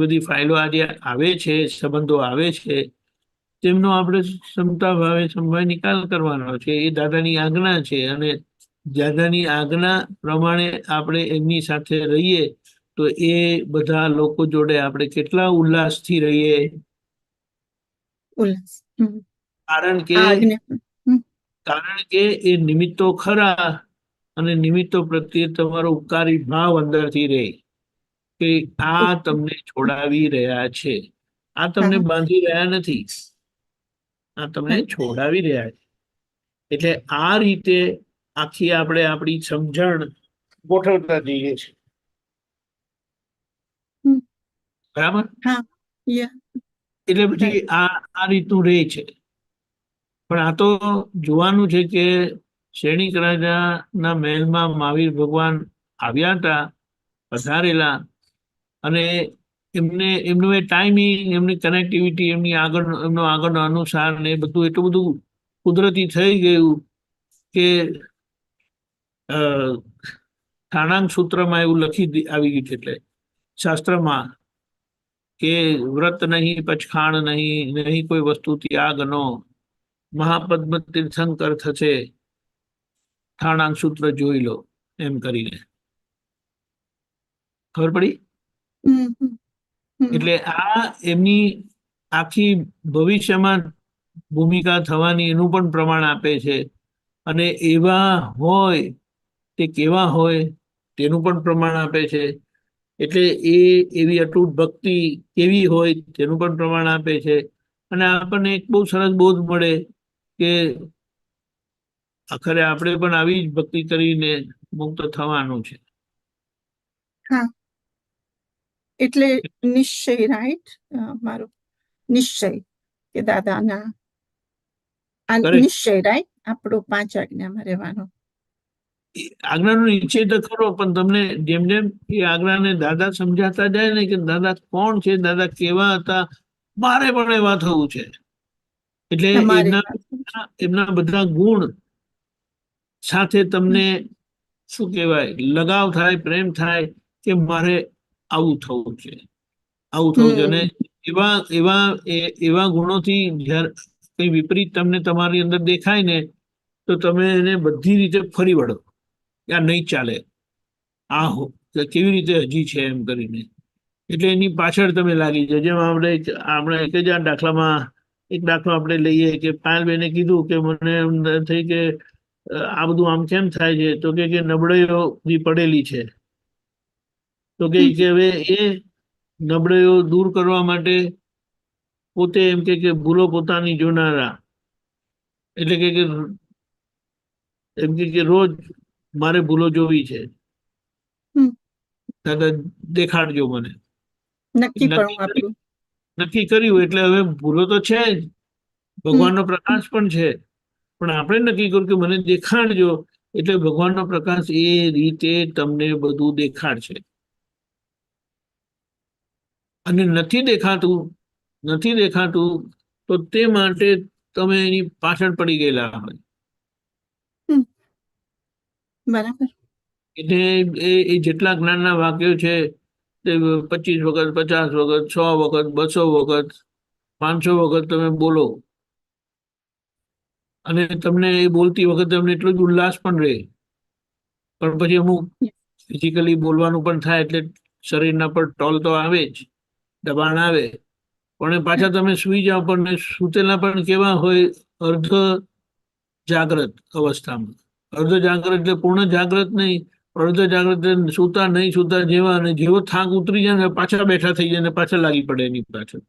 બધી ફાઇલો આજે આવે છે, સંબંધો આવે છે, તેમનો આપણે ક્ષમતા ભાવે સંભાળ નિકાલ કરવાનો છે. એ દાદાની આજ્ઞા છે. અને દાદાની આજ્ઞા પ્રમાણે આપણે એમની સાથે રહીએ તો એ બધા લોકો જોડે આપણે કેટલા ઉલ્લાસથી રહીએ. કારણ કે એ નિમિત્તો ખરા, અને નિમિત્તો પ્રત્યે તમારો ઉપકારી ભાવ અંદરથી રહે કે આ તમને છોડાવી રહ્યા છે, આ તમને બાંધી રહ્યા નથી, આ તમને છોડાવી રહ્યા છે. એટલે આ રીતે આખી આપણે આપણી સમજણ ગોઠવતા જઈએ છીએ. બરાબર. હા, યા, એટલે પછી આ રીતનું રહે છે. પણ આ તો જોવાનું છે કે સૈનિક રાજાના મહેલમાં મહાવીર ભગવાન આવ્યા હતા, પધારેલા, અને એમનું એ ટાઈમિંગ, એમની કનેક્ટિવિટી, એમનો આગળનો અનુસાર ને એ બધું એટલું બધું કુદરતી થઈ ગયું કે થાણાંક સૂત્રમાં એવું આવી ગયું છે, એટલે શાસ્ત્રમાં કે વ્રત નહીં, પચખાણ નહીં, નહીં કોઈ વસ્તુ ત્યાગનો, મહાપદ્મ તીર્થંકર થશે, થાણાંક સૂત્ર જોઈ લો, એમ કરીને. ખબર પડી? એટલે આ એમની આખી ભવિષ્યમાં ભૂમિકા થવાની એનું પણ પ્રમાણ આપે છે, અને એવા હોય તે કેવા હોય તેનું પણ પ્રમાણ આપે છે. એટલે એવી અતૂટ ભક્તિ કેવી હોય તેનું પણ પ્રમાણ આપે છે. અને આપણને એક બહુ સરસ બોધ મળે કે આખરે આપણે પણ આવી જ ભક્તિ કરીને મુક્ત થવાનું છે. હા, એટલે નિશ્ચય, રાઈટ, મારો નિશ્ચય કે દાદાના આ Correct. નિશ્ચય, રાઈટ, આપણો 5 આજ્ઞામાં રહેવાનો. આજ્ઞાનો નિશ્ચય તો ખરો, પણ તમને જેમ જેમ એ આજ્ઞાને દાદા સમજાતા જાય ને કે દાદા કોણ છે, દાદા કેવા હતા, મારે પણ એવા થવું છે. એટલે તમારે એમના બધા ગુણ સાથે તમને શું કહેવાય, લગાવ થાય, પ્રેમ થાય કે મારે આવું થવું છે, આવું થવું છે. અને એવા ગુણોથી જ્યારે કઈ વિપરીત તમને તમારી અંદર દેખાય ને, તો તમે એને બધી રીતે ફરી વળો, આ નહીં ચાલે, આ કેવી રીતે હજી છે, એમ કરીને. એટલે એની પાછળ તમે લાગી જાઓ. જેમ આપણે એક જ દાખલામાં એક દાખલો આપણે લઈએ કે પાયલબેને કીધું કે મને એમ થઈ કે આ બધું આમ કેમ થાય છે, તો કે નબળાઈઓ જે પડેલી છે, તો કે હવે એ નબળાઈઓ દૂર કરવા માટે પોતે એમ કે ભૂલો પોતાની જોનારા, એટલે કે એમ કે રોજ મારે ભૂલો જોવી છે, દાદા દેખાડજો મને. નક્કી પણ આપણું નક્કી કર્યું એટલે હવે ભૂલો તો છે જ, ભગવાનનો પ્રકાશ પણ છે, પણ આપણે નક્કી કર્યું કે મને દેખાડજો, એટલે ભગવાનનો પ્રકાશ એ રીતે તમને બધું દેખાડશે. અને નથી દેખાતું તો તે માટે તમે એની પાછળ પડી ગયેલા હોય. બરાબર. એટલે એ જેટલા જ્ઞાનના વાક્યો છે તે 25 વખત, 50 વખત, 100 વખત, 200 વખત, 500 વખત તમે બોલો, અને તમને એ બોલતી વખતે તમને એટલો જ ઉલ્લાસ પણ રહે. પણ પછી અમુક ફિઝિકલી બોલવાનું પણ થાય, એટલે શરીરના પર ટોલ તો આવે જ, દબાણ આવે. પણ પાછા તમે સુઈ જાઓ, પણ સૂતેલા પણ કેવા હોય, અર્ધ જાગ્રત અવસ્થામાં. અર્ધ જાગ્રત એટલે પૂર્ણ જાગ્રત નહીં, અર્ધ જાગ્રત સૂતા નહીં સૂતા જેવા, અને જેવો થાક ઉતરી જાય ને પાછા બેઠા થઈ જાય ને પાછા લાગી પડે એની પાછળ.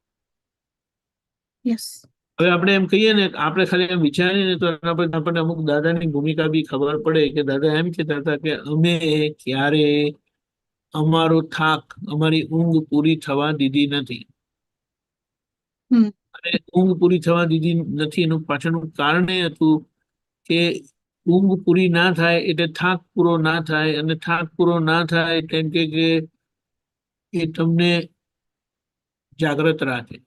હવે આપણે એમ કહીએ ને, આપણે ખાલી એમ વિચારીએ ને, તો એના પર આપણને અમુક દાદાની ભૂમિકા બી ખબર પડે કે દાદા એમ કહેતા હતા કે અમે ક્યારે અમારો થાક, અમારી ઊંઘ પૂરી થવા દીધી નથી. અને ઊંઘ પૂરી થવા દીધી નથી એનું પાછળનું કારણ એ હતું કે ઊંઘ પૂરી ના થાય એટલે થાક પૂરો ના થાય, અને થાક પૂરો ના થાય કેમ કે એ તમને જાગ્રત રાખે.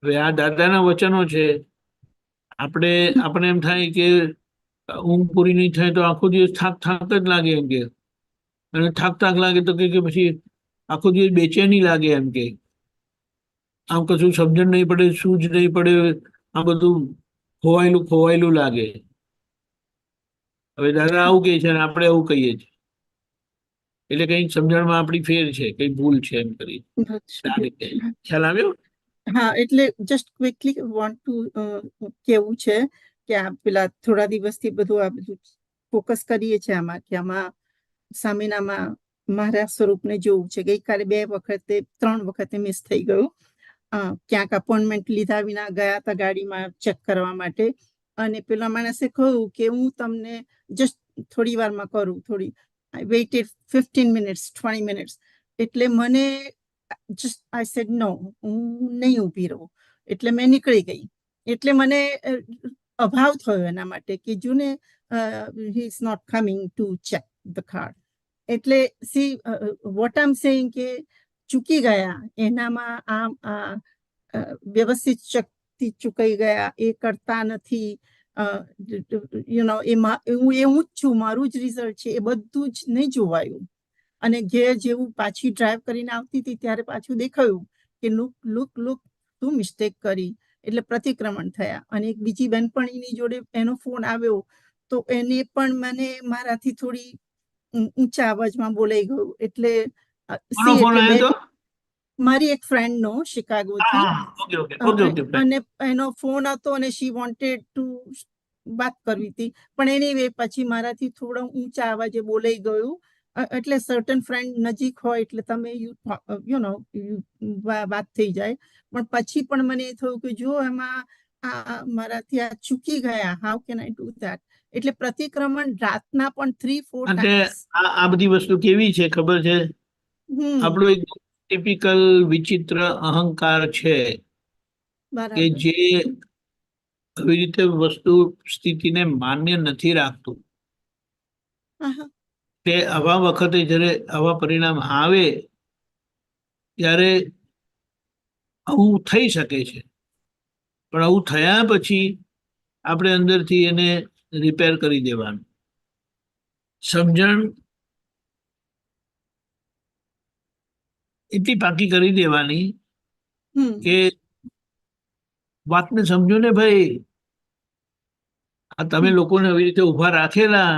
હવે આ દાદાના વચનો છે. આપણે એમ થાય કે ઊંઘ પૂરી નહીં થાય તો આખો દિવસ થાક જ લાગે, એમ કે. અને થાક લાગે તો કે પછી આખો દિવસ બેચેની લાગે, એમ કે આમ કશું સમજણ નહીં પડે, શું જ નહીં પડે, આ બધું ખોવાયેલું લાગે. હવે દાદા આવું કહે છે અને આપણે આવું કહીએ છીએ, એટલે કઈક સમજણમાં આપણી ફેર છે, કઈ ભૂલ છે, એમ કરી. ખ્યાલ આવ્યો? હા, એટલે જસ્ટ ક્વિકલી વોન્ટ ટુ કેવું છે કે આ પેલા થોડા દિવસથી બધું આ બધું ફોકસ કરીએ છીએ આમાં, કે આમાં સામેનામાં મારા સ્વરૂપને જોવું છે. ગઈકાલે 3 વખતે મિસ થઈ ગયું. ક્યાંક અપોઇન્ટમેન્ટ લીધા વિના ગયા હતા ગાડીમાં ચેક કરવા માટે, અને પેલા માણસે કહ્યું કે હું તમને જસ્ટ થોડી વારમાં કરું, I waited 15 minutes, 20 minutes, એટલે મને જસ્ટ આઈ સેડ નો, હું નહીં ઊભી રહું, એટલે મેં નીકળી ગઈ. એટલે મને અભાવ થયો એના માટે કે જુને he is not coming to check the card. એટલે see what I am saying કે ચૂકી ગયા એનામાં વ્યવસ્થિત શક્તિ ચૂકાઈ ગયા, એ કરતા નથી. એમાં હું જ છું, મારું જ રિઝલ્ટ છે, એ બધું જ નહીં જોવાયું. અને ઘેર જેવું પાછી ડ્રાઈવ કરીને આવતી હતી ત્યારે પાછું દેખાયું કે લુક તું મિસ્ટેક કરી, એટલે પ્રતિક્રમણ થયા. અને એક બીજી બેનપણીની જોડે એનો ફોન આવ્યો તો એને પણ મને મારાથી થોડી ઊંચા અવાજમાં બોલાઈ ગયું. એટલે કોનો ફોન આવ્યો તો? મારી એક ફ્રેન્ડ નો શિકાગોથી. Okay okay okay okay. અને એનો ફોન હતો અને શી વોન્ટેડ ટુ વાત કરવી હતી, પણ એની પછી મારાથી થોડા ઊંચા અવાજે બોલાઈ ગયું. એટલે સર્ટન ફ્રેન્ડ નજીક હોય એટલે તમે યુ નો વાત થઈ જાય. પણ પછી પણ મને એ થયું કે જો એમાં મારાથી આ ચૂકી ગયા, how can I do that. એટલે પ્રતિક્રમણ રાતના પણ 3-4 ટાઈમ્સ. આ બધી વસ્તુ કેવી છે ખબર છે? આપણું એક ટિપિકલ વિચિત્ર અહંકાર છે કે જે આવી રીતે વસ્તુ સ્થિતિને માન્ય નથી રાખતું. તે આવા વખતે જ્યારે આવા પરિણામ આવે ત્યારે આવું થઈ શકે છે, પણ આવું થયા પછી આપણે અંદરથી એને રિપેર કરી દેવાનું. સમજણ એટલી પાકી કરી દેવાની કે વાતને સમજો ને ભાઈ, આ તમે લોકોને આવી રીતે ઉભા રાખેલા,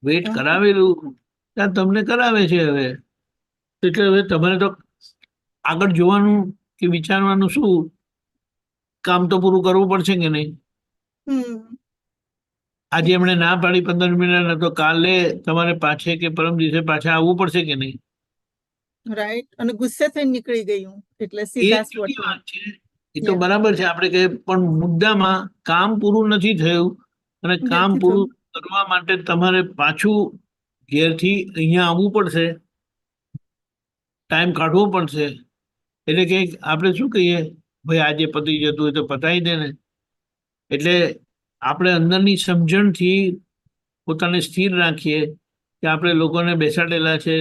વેઇટ કરાવેલું, ત્યાં તમને કરાવે છે હવે. એટલે હવે તમારે તો આગળ જોવાનું કે વિચારવાનું શું, કામ તો પૂરું કરવું પડશે કે નહીં? આજે એમણે ના પાડી 15 મિનિટ, તો કાલે તમારે પાછે કે પરમ દિવસે પાછા આવવું પડશે કે નહીં? રાઈટ. અને ગુસ્સે થઈને નીકળી ગઈ હું. એટલે વાત છે, એ તો બરાબર છે. આપણે કહીએ પણ મુદ્દામાં કામ પૂરું નથી થયું અને કામ પૂરું કરવા માટે તમારે પાછું ઘેરથી અહીંયા આવવું પડશે, ટાઈમ કાઢવો પડશે. એટલે કે આપણે શું કહીએ, ભાઈ આજે પતી જતું હોય તો પતાવી દે ને. એટલે આપણે અંદરની સમજણથી પોતાને સ્થિર રાખીએ કે આપણે લોકોને બેસાડેલા છે,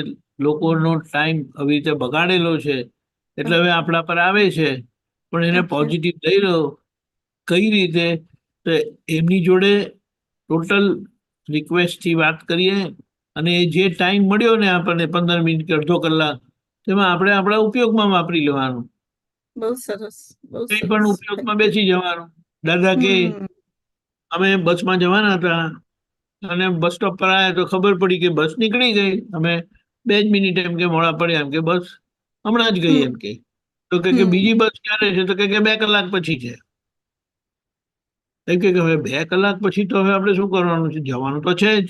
લોકોનો ટાઈમ આવી રીતે બગાડેલો છે, એટલે હવે આપણા પર આવે છે, પણ એને પોઝિટિવ લઈ લો. કઈ રીતે? તો એમની જોડે ટોટલ રિક્વેસ્ટથી વાત કરીએ અને જે ટાઈમ મળ્યો ને આપણને 15 મિનિટ કે અડધો કલાક, તેમાં આપણે આપણા ઉપયોગમાં વાપરી લેવાનું. બહુ સરસ. કઈ પણ ઉપયોગમાં બેસી જવાનું. દાદા કે અમે બસમાં જવાના હતા અને બસ સ્ટોપ પર આવ્યા તો ખબર પડી કે બસ નીકળી ગઈ. અમે 2 જ મિનિટ એમ કે મોડા પડ્યા, એમ કે બસ હમણાં જ ગઈ એમ કે. તો કે બીજી બસ ક્યારે છે? તો કે 2 કલાક પછી છે. એમ કે હવે 2 કલાક પછી તો હવે આપણે શું કરવાનું છે? જવાનું તો છે જ.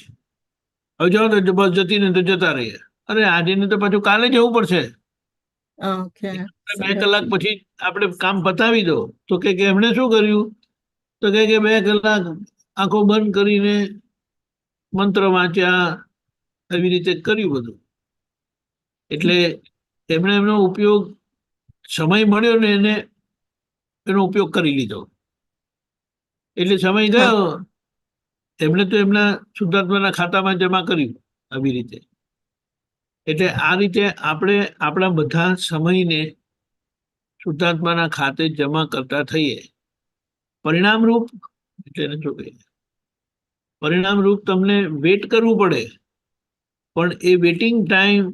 હવે જાઓ તો બસ જતી ને તો જતા રહીએ. અરે આજે ને તો પાછું કાલે જવું પડશે. 2 કલાક પછી આપણે કામ પતાવી દો. તો કે એમણે શું કર્યું? તો કે 2 કલાક આંખો બંધ કરીને મંત્ર વાંચ્યા, એવી રીતે કર્યું બધું. એટલે એમણે એમનો ઉપયોગ, સમય મળ્યો ને એને એનો ઉપયોગ કરી લીધો. એટલે સમય ગયો, એમણે તો એમના શુદ્ધાત્માના ખાતામાં જમા કર્યું આવી રીતે. એટલે આ રીતે આપણે આપણા બધા સમયને શુદ્ધાત્માના ખાતે જમા કરતા થઈએ. પરિણામરૂપ એટલે શું કહીએ, પરિણામરૂપ તમને વેટ કરવું પડે, પણ એ વેટિંગ ટાઈમ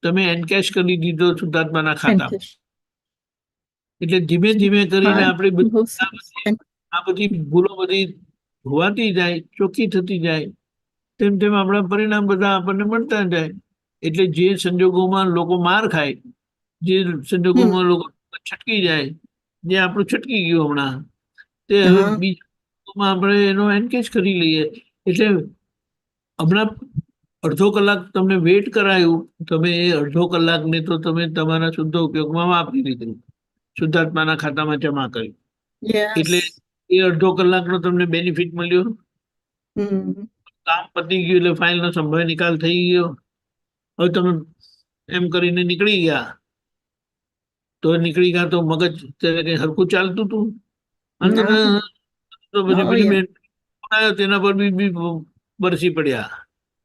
તમે એનકેશ કરી દીધો શુદ્ધાત્માના ખાતામાં. એટલે ધીમે ધીમે કરીને આપણે આ બધી ભૂલો બધી ધોવાતી જાય, ચોખ્ખી થતી જાય, તેમ તેમ આપણા પરિણામ બધા આપણને મળતા જાય. એટલે જે સંજોગોમાં લોકો માર ખાય, જે સંજોગોમાં લોકો છટકી જાય, જે આપણું છટકી ગયું હમણાં, તે હવે બીજામાં આપણે એનો એનકેશ કરી લઈએ. એટલે હમણાં અડધો કલાક તમને વેટ કરાયું, તમે એ અડધો કલાકને તો તમે તમારા શુદ્ધ ઉપયોગમાં વાપરી લીધું, શુદ્ધાત્માના ખાતામાં જમા કર્યું. એટલે એ અડધો કલાકનો તમને બેનિફિટ મળ્યો. કામ પતી ગયું એટલે ફાઇલનો સંભાવ્ય નિકાલ થઈ ગયો. હવે તમે એમ કરીને નીકળી ગયા. તો નીકળી ગયા તો મગજ ત્યારે કઈ હરખું ચાલતું હતું અને ના. તો પછી Oh, પેલી yeah. મેં બનાવ્યો તેના પર બી બરસી પડ્યા,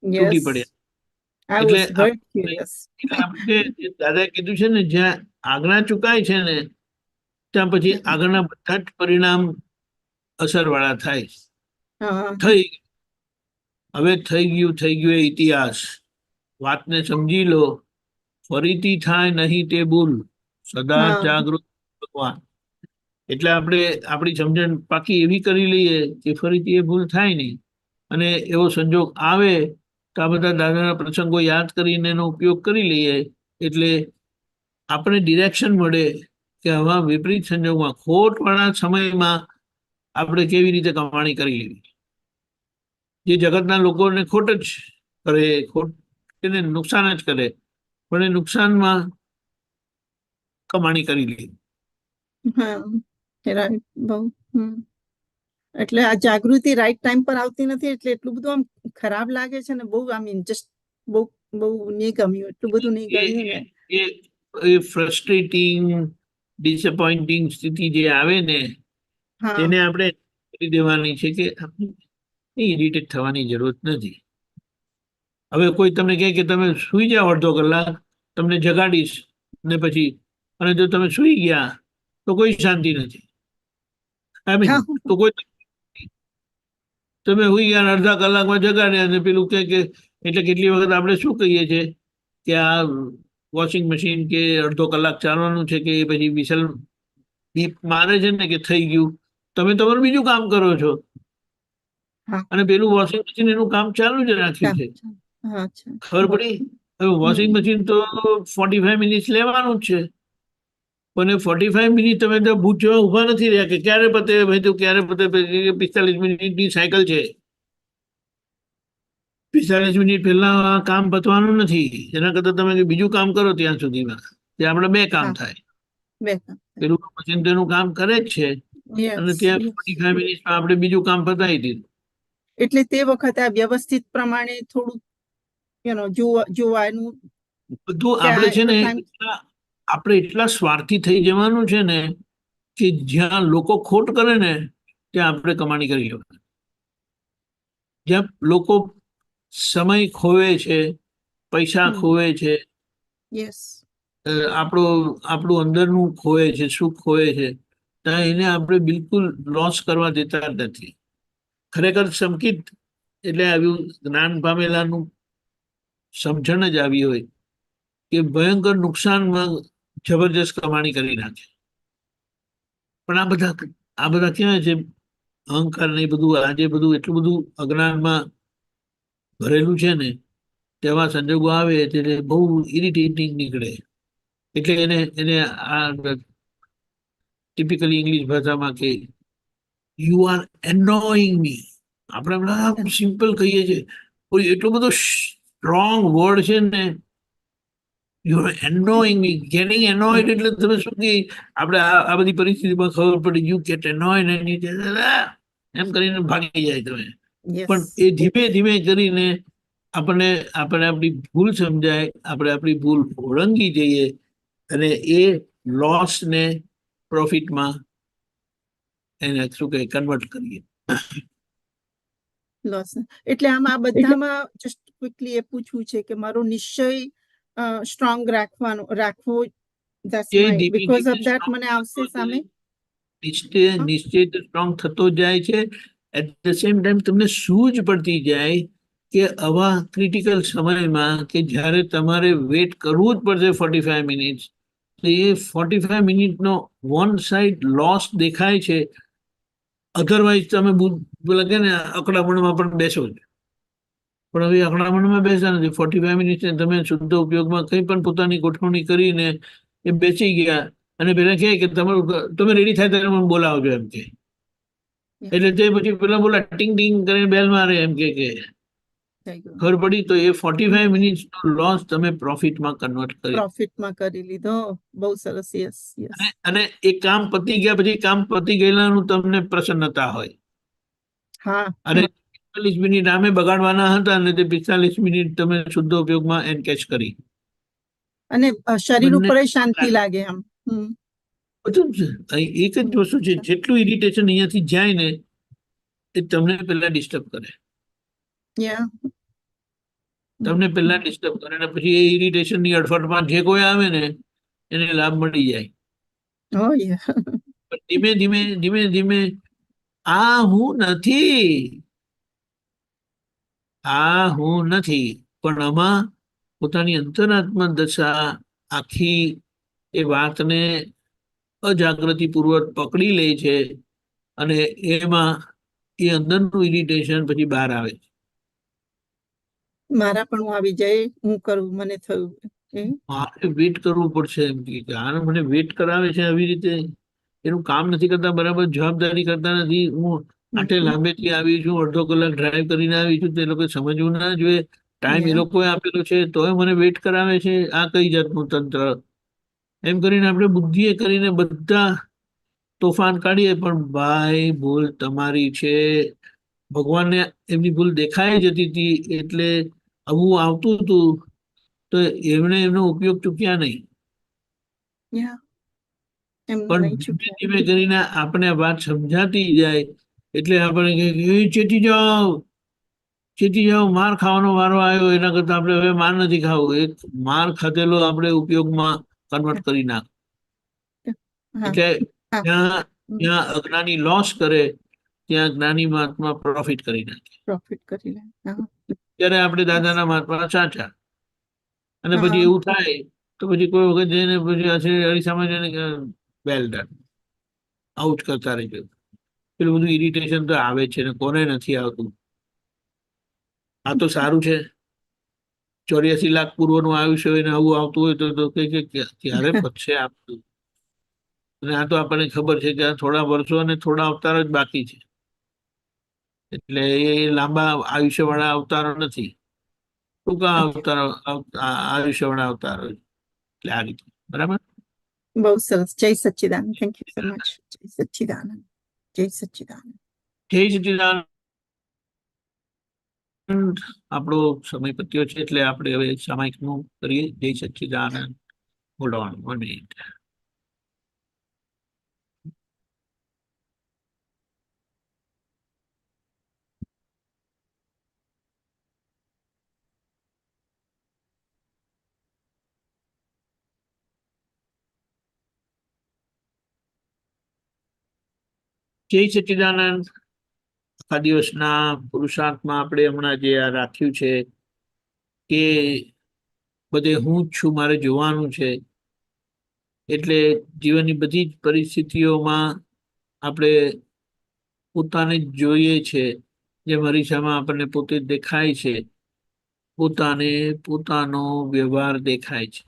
તૂટી Yes. પડ્યા. I એટલે was very curious. એટલે આપણે જે દાદાએ કીધું છે ને, જ્યાં આજ્ઞા ચુકાય છે ને ત્યાં પછી આગળના બધા જ પરિણામ અસરવાળા થાય. હા. હવે થઈ ગયું એ ઇતિહાસ. વાતને સમજી લો, ફરીથી થાય નહીં તે ભૂલ, સદા હા. જાગૃત ભગવાન. એટલે આપણે આપણી સમજણ પાકી એવી કરી લઈએ કે ફરીથી એ ભૂલ થાય નહીં. અને એવો સંજોગ આવે તો આ બધા દાદાના પ્રસંગો યાદ કરીને એનો ઉપયોગ કરી લઈએ, એટલે આપણે ડિરેક્શન મળે કે આવા વિપરીત સંજોગમાં, ખોટવાળા સમયમાં આપણે કેવી રીતે કમાણી કરી લેવી. જે જગતના લોકોને ખોટ જ કરે, ખોટ એને નુકસાન જ કરે, પણ એ નુકસાનમાં કમાણી કરી લે. હા, right. બહુ એટલે આ જાગૃતિ રાઈટ ટાઈમ પર આવતી નથી, એટલે એટલું બધું આમ ખરાબ લાગે છે ને. બહુ જસ્ટ બહુ નહીં ગમ્યું, એટલું બધું નહીં ગમ્યું ને. એ ફ્રસ્ટ્રેટિંગ, ડિસઅપોઇન્ટિંગ સ્થિતિ જે આવે ને, હા. તેને આપણે કરી દેવાની છે કે ઇરિટેટ થવાની જરૂરત નથી. હવે કોઈ તમને કહે કે તમે સુઈ જાઓ અડધો કલાક, તમને જગાડીશ ને પછી, અને જો તમે સુઈ ગયા તો કોઈ શાંતિ નથી. તો કોઈ તમે સુઈ ગયા અડધા કલાકમાં જગાડ્યા અને પેલું કે એટલે કેટલી વખત આપણે શું કહીએ છીએ કે આ વોશિંગ મશીન કે અડધો કલાક ચાલવાનું છે કે પછી વિસલ બીપ મારે છે ને કે થઈ ગયું, તમે તમારું બીજું કામ કરો છો અને પેલું વોશિંગ મશીન એનું કામ ચાલુ જ રાખ્યું છે. ખબર પડી? હવે વોશિંગ મશીન તો 45 મિનિટ લેવાનું જ છે, પણ 45 મિનિટ તમે તો ભૂત જેવા ઉભા નથી રહ્યા કે ક્યારે પતે ભાઈ, તો ક્યારે પતે. 45 મિનિટની સાયકલ છે, 45 મિનિટ પહેલા કામ પતવાનું નથી. એના કરતા તમે બીજું કામ કરો ત્યાં સુધીમાં ત્યાં આપણે બે કામ થાય. પેલું મશીન તેનું કામ કરે જ છે અને ત્યાં 45 મિનિટમાં આપણે બીજું કામ પતાવી દીધું. એટલે તે વખતે આ વ્યવસ્થિત પ્રમાણે થોડું જોવાનું બધું આપણે છે ને, આપણે એટલા સ્વાર્થી થઈ જવાનું છે ને કે જ્યાં લોકો ખોટ કરે ને ત્યાં આપણે કમાણી કરી લેવાની. જ્યાં લોકો સમય ખોવે છે, પૈસા ખોવે છે, આપણું અંદરનું ખોવે છે, સુખ ખોવે છે, ત્યાં એને આપણે બિલકુલ લોસ કરવા દેતા નથી. ખરેખર સંકિત એટલે આવ્યું જ્ઞાન પામેલાનું સમજણ જ આવી હોય કે ભયંકર નુકસાનમાં જબરજસ્ત કમાણી કરી નાખે. પણ આ બધા ક્યાં છે? અહંકાર ને બધું, આજે બધું એટલું બધું અજ્ઞાનમાં ભરેલું છે ને, તેવા સંજોગો આવે એટલે બહુ ઇરિટેટિંગ નીકળે. એટલે એને આ ટિપિકલી ઇંગ્લિશ ભાષામાં કે યુ આર એનોઈંગ મી. આપણે સિમ્પલ કહીએ છીએ, કોઈ એટલો બધો સ્ટ્રોંગ વર્ડ છે ને, you are annoying me. Getting annoyed એટલે તમે શું કે આપણે આ બધી પરિસ્થિતિમાં ખબર પડી, યુ ગેટ એનોઈડ એમ કરીને ભાગી જાય તમે. પણ એ ધીમે ધીમે કરીને આપણે આપણી ભૂલ સમજાય, આપણે આપણી ભૂલ ઓળંગી જઈએ અને એ લોસ ને પ્રોફિટમાં એને શું કહે કન્વર્ટ કરીએ. લોસ એટલે આમ આ બધામાં જસ્ટ ક્વિકલી એ પૂછવું છે કે મારો નિશ્ચય સ્ટ્રોંગ રાખવો. બીકોઝ ઓફ ધેટ મને આવશે સામે નિશ્ચય સ્ટ્રોંગ થતો જાય છે. એટ ધ સેમ ટાઈમ તમને સૂઝ પડતી જાય કે આવા ક્રિટિકલ સમયમાં કે જ્યારે તમારે વેઇટ કરવું જ પડશે 45 મિનિટ, તો એ 45 મિનિટનો વન સાઇડ લોસ દેખાય છે. અધરવાઇઝ તમે લાગે ને અકળામણમાં પણ બેસો છો, પણ હવે અકળામણમાં બેસા નથી. 45 મિનિટ તમે શુદ્ધ ઉપયોગમાં કંઈ પણ પોતાની ગોઠવણી કરીને એ બેસી ગયા અને પેલા કહે કે તમે રેડી થાય ત્યારે મને બોલાવજો એમ કે. એટલે તે પછી પેલા બોલા ટીંગ ટીંગ કરીને બેલ મારે એમ કે ખબર પડી. તો એ 45 મિનિટનો લોસ તમે પ્રોફિટમાં કન્વર્ટ કરી લીધો. બહુ સરસ. યસ. અને એ કામ પતી ગયા પછી કામ પતી ગયેલાનું તમને પ્રસન્નતા હોય. અને 45 મિનિટ આમે બગાડવાના હતા અને તે 45 મિનિટ તમે શુદ્ધ ઉપયોગમાં એનકેચ કરી. અને શરીર બંને ઉપર શાંતિ લાગે આમ. બધું જ અહીં એક જ વસ્તુ છે, જેટલું ઇરિટેશન અહીંયાથી જાય ને એ તમને પહેલા ડિસ્ટર્બ કરે, યા તમને પહેલા ડિસ્ટર્બ કરે ને પછી એ ઇરિટેશન ની અડફટમાં જે કોઈ આવે ને એને લાભ મળી જાય. ઓ યા પણ ધીમે ધીમે ધીમે ધીમે આ હું નથી, આ હું નથી, પણ આમાં પોતાની અંતરાત્મા દશા આખી એ વાતને અજાગૃતિ પૂર્વક પકડી લે છે અને એમાં એ અંદરનું ઇરિટેશન પછી બહાર આવે છે. મારા પણ હું આવી જાય, હું કરું, મને થયું મારે વેઇટ કરવું પડશે એમ કે આને મને વેઇટ કરાવે છે આવી રીતે, એનું કામ નથી કરતા બરાબર, જવાબદારી કરતા નથી. હું આટલે લાંબેથી આવી છું, અડધો કલાક ડ્રાઈવ કરીને આવી છું, તે લોકો સમજવું ના જોઈએ. ટાઈમ એ લોકોએ આપેલો છે તોય મને વેઇટ કરાવે છે. આ કઈ જાતનું તંત્ર? એમ કરીને આપણે બુદ્ધિએ કરીને બધા તોફાન કાઢીએ, પણ ભાઈ ભૂલ તમારી છે. ભગવાનને એમની ભૂલ દેખાઈ જતી હતી એટલે આવું આવતું હતું તો એમણે એમનો ઉપયોગ ચૂક્યા નહીં. પણ ધીમે ધીમે કરીને આપણે વાત સમજાતી જાય એટલે આપણે ચેતી જાઓ, ચેતી જાઓ, માર ખાવાનો વારો આવ્યો, એના કરતા આપણે હવે માર નથી ખાવું, એક માર ખાધેલો આપણે ઉપયોગમાં કન્વર્ટ કરી નાખ. એટલે ત્યાં અજ્ઞાની લોસ કરે, ત્યાં જ્ઞાની મહાત્મા પ્રોફિટ કરી નાખે. ત્યારે આપણે દાદાના મહાત્મા સાચા. અને પછી એવું થાય તો પછી કોઈ વખત જઈને પછી અરીસામાં જઈને વેલ ડન, આવું જ કરતા રહેજો. પેલું બધું ઇરિટેશન તો આવે છે ને, કોને નથી આવતું? આ તો સારું છે, 84 લાખ પૂર્વનું આયુષ્ય હોય ને આવું આવતું હોય તો ક્યારે પતશે આપતું? અને આ તો આપણને ખબર છે કે આ થોડા વર્ષો અને થોડા અવતારો જ બાકી છે, એટલે એ લાંબા આયુષ્ય વાળા અવતારો નથી, ટૂંકા અવતારો, આયુષ્ય વાળા અવતારો. એટલે આ રીતે બરાબર. બહુ સરસ. જય સચ્ચિદાનંદ. Thank you so much. જય સચ્ચિદાનંદ. જય સચ્ચિદાનંદ. જય સચ્ચિદાનંદ. આપણો સમય પત્યો છે એટલે આપણે હવે સામાયિકનું કરીએ. જય સચ્ચિદાનંદ. Hold on 1 minute. જય સચ્ચિદાનંદ. આખા દિવસના પુરુષાર્થમાં આપણે હમણાં જે આ રાખ્યું છે કે બધે હું જ છું, મારે જોવાનું છે. એટલે જીવનની બધી જ પરિસ્થિતિઓમાં આપણે પોતાને જોઈએ છે, જેમ અરીસામાં આપણને પોતે દેખાય છે, પોતાને પોતાનો વ્યવહાર દેખાય છે.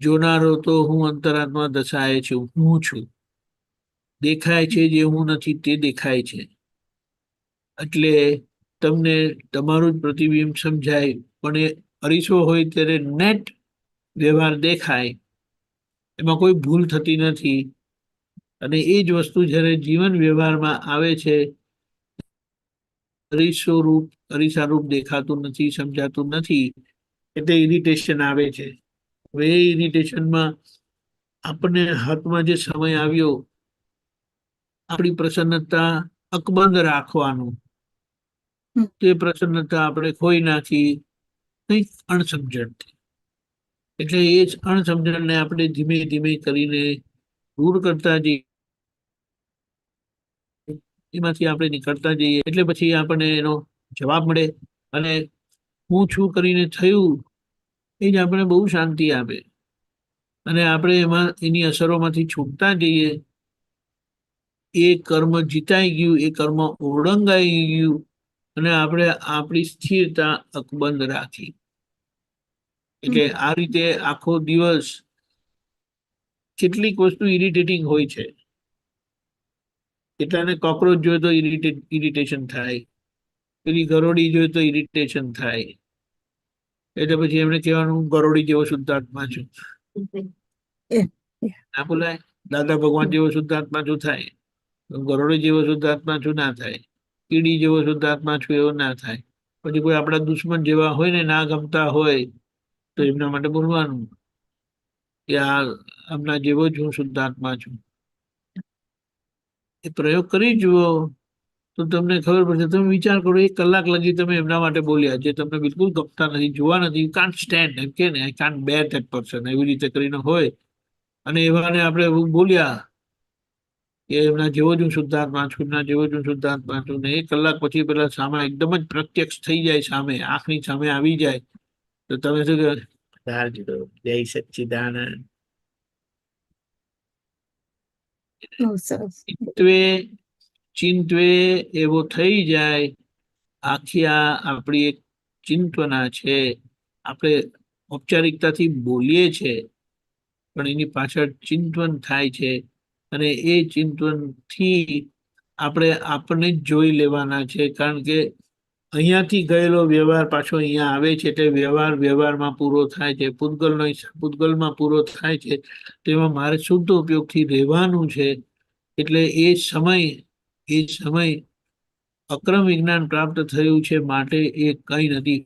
જોનારો તો હું અંતરાત્મા દશાએ છું, હું છું. દેખાય છે જે હું નથી તે દેખાય છે. એટલે તમને તમારું જ પ્રતિબિંબ સમજાય, પણ એ અરીસો હોય ત્યારે નેટ વ્યવહાર દેખાય, એમાં કોઈ ભૂલ થતી નથી. અને એ જ વસ્તુ જ્યારે જીવન વ્યવહારમાં આવે છે, અરીસા રૂપ દેખાતું નથી, સમજાતું નથી, એટલે ઇરિટેશન આવે છે. હવે એ ઇરિટેશનમાં આપણને હાથમાં જે સમય આવ્યો, આપણી પ્રસન્નતા અકબંધ રાખવાનું, તે પ્રસન્નતા આપણે ખોઈ નાખી કંઈક અણસમજણથી. એટલે એ જ અણસમજણને આપણે ધીમે ધીમે કરીને દૂર કરતા જઈએ, એમાંથી આપણે નીકળતા જઈએ, એટલે પછી આપણને એનો જવાબ મળે. અને હું છું કરીને થયું એ જ આપણે બહુ શાંતિ આપે, અને આપણે એમાં એની અસરોમાંથી છૂટતા જઈએ. એ કર્મ જીતાઈ ગયું, એ કર્મ ઓળંગાઈ ગયું, અને આપણે આપણી સ્થિરતા અકબંધ રાખી. એટલે આ રીતે આખો દિવસ કેટલીક વસ્તુ ઇરિટેટિંગ હોય છે. કેટલાને કોકરોચ જોઈએ તો ઇરિટેશન થાય, પેલી ગરોડી જોઈએ તો ઇરિટેશન થાય. એટલે પછી એમને કહેવાનું ગરોડી જેવો શુદ્ધાત્મા છું, ના બોલાય. દાદા ભગવાન જેવો શુદ્ધાત્મા છું થાય, ગરોડી જેવો શુદ્ધાત્મા છું ના થાય, કીડી જેવો શુદ્ધાત્મા છું એવો ના થાય. પછી કોઈ આપણા દુશ્મન જેવા હોય ને, ના ગમતા હોય, તો એમના માટે બોલવાનું કે આ આમના જેવો જ હું શુદ્ધાત્મા છું. એ પ્રયોગ કરી જુઓ તો તમને ખબર પડશે. તમે વિચાર કરો, 1 કલાક લગી તમે એમના માટે બોલ્યા જે તમને બિલકુલ ગમતા નથી, જોવા નથી, યુ કાન્ટ સ્ટેન્ડ, એમ કે ને, I can't bear that person, એવી રીતે કરીને હોય, અને એવાને આપણે એવું બોલ્યા કે એમના જેવો જ હું શુદ્ધાત્મા છું, એમના જેવો જ હું શુદ્ધાત્મા છું, ને 1 કલાક પછી પેલા સામે એકદમ જ પ્રત્યક્ષ થઈ જાય, સામે આંખની સામે આવી જાય, તો તમે શું કહો? જય સચ્ચિદાનંદ. બહુ સરસ. ચિંતવે એવો થઈ જાય. આખી આ આપણી એક ચિંતવના છે. આપણે ઔપચારિકતાથી બોલીએ છે, પણ એની પાછળ ચિંતવન થાય છે, અને એ ચિંતવનથી આપણને જ જોઈ લેવાના છે. કારણ કે અહીંયાથી ગયેલો વ્યવહાર પાછો અહીંયા આવે છે, એટલે વ્યવહારમાં પૂરો થાય છે, પૂતગલમાં પૂરો થાય છે. તેમાં મારે શુદ્ધ ઉપયોગથી રહેવાનું છે. એટલે એ સમય અક્રમ વિજ્ઞાન પ્રાપ્ત થયું છે, માટે એ કઈ નથી,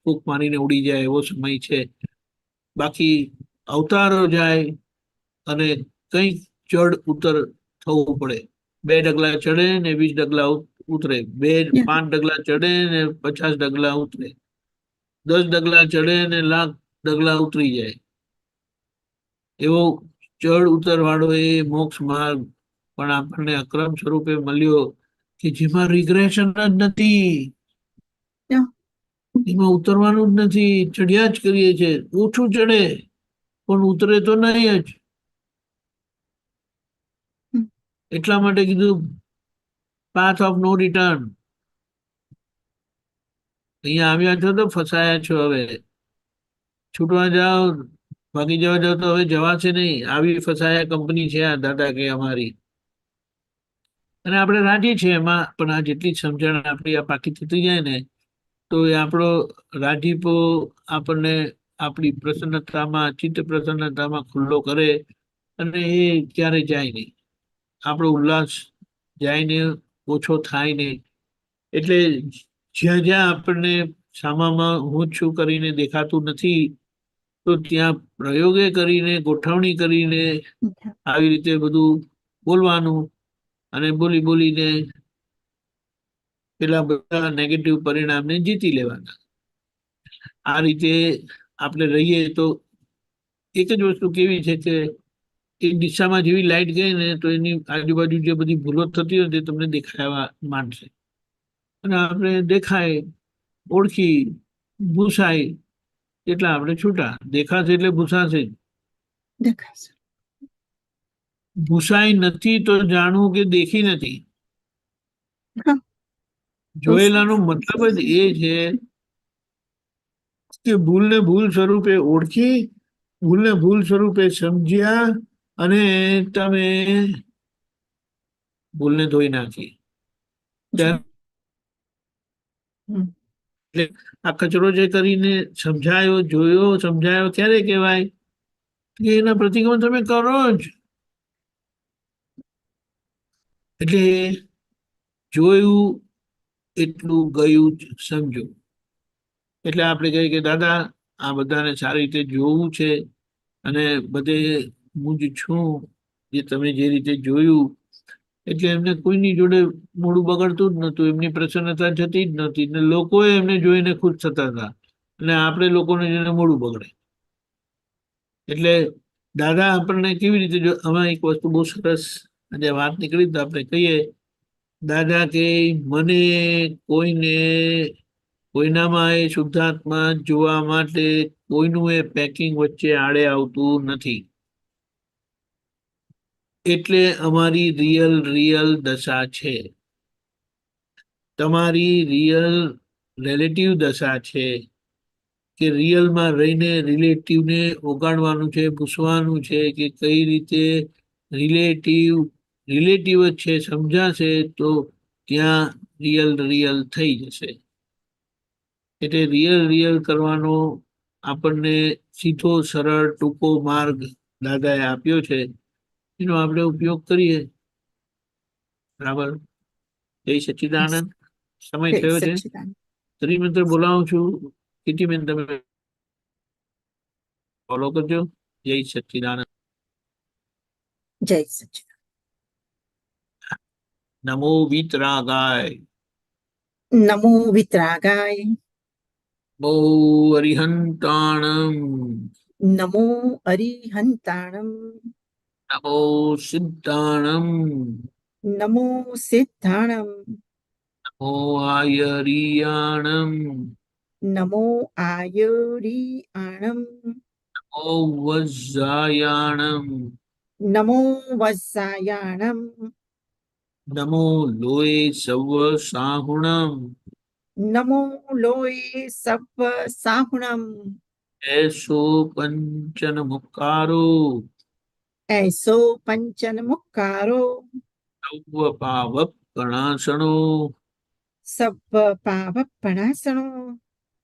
ફૂંક મારીને ઉડી જાય એવો સમય છે. બાકી અવતારો જાય અને કંઈક ચડ ઉતર થવું પડે. 2 ડગલા ચડે ને 20 ડગલા ઉતરે, 5 ડગલા ચડે ને 50 ડગલા ઉતરે, 10 ડગલા ચડે ને 1,00,000 ડગલા ઉતરી જાય. એવો ચડ ઉતર વાળો એ મોક્ષ માર્ગ પણ આપણને અક્રમ સ્વરૂપે મળ્યો, કે જેમાં રિગ્રેશન જ નથી, એમાં ઉતરવાનું જ નથી, ચડ્યા જ કરીએ છે. ઓછું ચડે પણ ઉતરે તો નહીં જ. એટલા માટે કીધું પાથ ઓફ નો રિટર્ન. અહીંયા આવ્યા છો તો ફસાયા છો. હવે છૂટવા જાઓ, ભાગી જવા જાઓ તો હવે જવાશે નહીં. આવી ફસાયા કંપની છે આ દાદા કે અમારી. અને આપણે રાજી છીએ એમાં, પણ આ જેટલી સમજણ આપણી આ પાકી થતી જાય ને, તો એ આપણો રાજીપો આપણને આપણી પ્રસન્નતામાં, ચિત્ત પ્રસન્નતામાં ખુલ્લો કરે, અને એ ક્યારે જાય નહીં. આપણો ઉલ્લાસ જાય ને, ઓછો થાય નહીં. એટલે જ્યાં જ્યાં આપણને સામામાં હું જ છું કરીને દેખાતું નથી, તો ત્યાં પ્રયોગે કરીને, ગોઠવણી કરીને આવી રીતે બધું બોલવાનું, અને બોલીને પેલા બધા નેગેટિવ પરિણામને જીતી લેવાના. આ રીતે આપણે રહીએ તો એક જ વસ્તુ કેવી છે કે એક દિશામાં જેવી લાઈટ ગઈ ને, તો એની આજુબાજુ જે બધી ભૂલો થતી હોય તે તમને દેખાવા માંડશે. અને આપણે દેખાય, ઓળખી, ભૂસાય એટલે આપણે છૂટા. દેખાશે એટલે ભૂસાશે જ. દેખાશે. ભૂસાય નથી તો જાણવું કે દેખી નથી. હા. જોયેલાનો મતલબ જ એ છે કે ભૂલને ભૂલ સ્વરૂપે ઓળખી, ભૂલને ભૂલ સ્વરૂપે સમજ્યા, અને તમે ભૂલને ધોઈ નાખી. એટલે આ કચરો જે કરીને સમજાયો ક્યારે કહેવાય? કે એના પ્રતિક્રમણ તમે કરો જ. એટલે જોયું એટલું ગયું જ સમજો. એટલે આપણે કહીએ કે દાદા આ બધાને સારી રીતે જોવું છે, અને બધે હું જ છું, જે તમે જે રીતે જોયું. એટલે એમને કોઈની જોડે મોડું બગડતું જ નહોતું, એમની પ્રસન્નતા જતી જ નહોતી, ને લોકોએ એમને જોઈને ખુશ થતા હતા, અને આપણે લોકોને જોઈને મોડું બગડે. એટલે દાદા આપણને કેવી રીતે આમાં એક વસ્તુ બહુ સરસ આજે વાત નીકળી તો આપણે કહીએ, દાદા કે મને કોઈનામાં એ શુદ્ધાત્મા જોવા માટે કોઈનું એ પેકિંગ વચ્ચે આડે આવતું નથી. એટલે અમારી રિયલ દશા છે. તમારી રિલેટિવ દશા છે, કે રિયલમાં રહીને રિલેટિવને ઓગાળવાનું છે, પૂછવાનું છે કે કઈ રીતે રિલેટિવ જ છે સમજાશે તો ત્યાં રિયલ થઈ જશે. એટલે રિયલ કરવાનો આપણને સીધો સરળ ટૂંકો માર્ગ દાદાએ આપ્યો છે, એનો આપણે ઉપયોગ કરીએ. બરાબર. જય સચ્ચિદાનંદ. સમય થયો છે. ત્રિમંત્ર બોલાવું છું. કીર્તિબેન તમે ફોલો કરજો. જય સચ્ચિદાનંદ. જય સચ્ચિદાનંદ. નમો વિતરાગાય. નમો વિતરાગાય. નમો અરિહંતાણમ. નમો અરિહંતાણમ. નમો સિદ્ધાણમ. નમો સિદ્ધાણમ. નમો આયરિયાણમ. નમો આયુરીઆણમ. નમો વજ્જાયાણમ. નમો વત્સાયાણમ. નમો લોય સવ સાહુણમ. નમો લોય સવ સાહુણમ. એસો પંચન મુક્કારો. એસો પંચન મુક્કારો. સૌ પાવપ ગણાસણો. સવ પાવપણાસણો.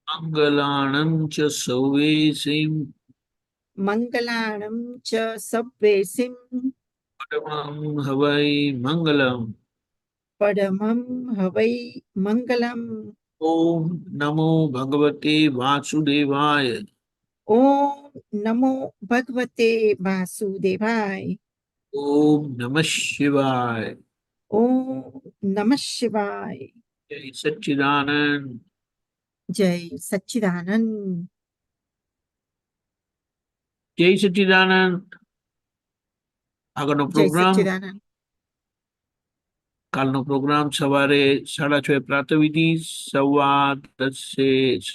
મંગલાણં ચ સૌવેસીમ. મંગલાણમ ચ સવ્વેસિમ. પરમં હવૈ મંગલમ. પરમં હવૈ મંગલમ. ઓમ નમો ભગવતે વાસુદેવાય. ઓમ નમો ભગવતે વાસુદેવાય. ઓમ નમઃ શિવાય. ઓમ નમઃ શિવાય. જય સચ્ચિદાનંદ. જય સચ્ચિદાનંદ. જય સચ્ચિદાનંદ. આગળનો જય પ્રોગ્રામ, સચ્ચિદાનંદ. કાલનો પ્રોગ્રામ સવારે 6:30 પ્રાતઃવિધિ, 10:15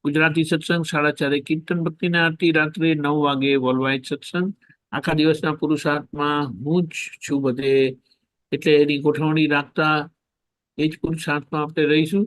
ગુજરાતી સત્સંગ, 4:30 કીર્તન ભક્તિની આરતી, રાત્રે 9 વાગે વર્લ્ડવાઇડ સત્સંગ. આખા દિવસના પુરુષાર્થમાં હું જ છું બધે, એટલે એની ગોઠવણી રાખતા એ જ પુરુષાર્થમાં આપણે રહીશું.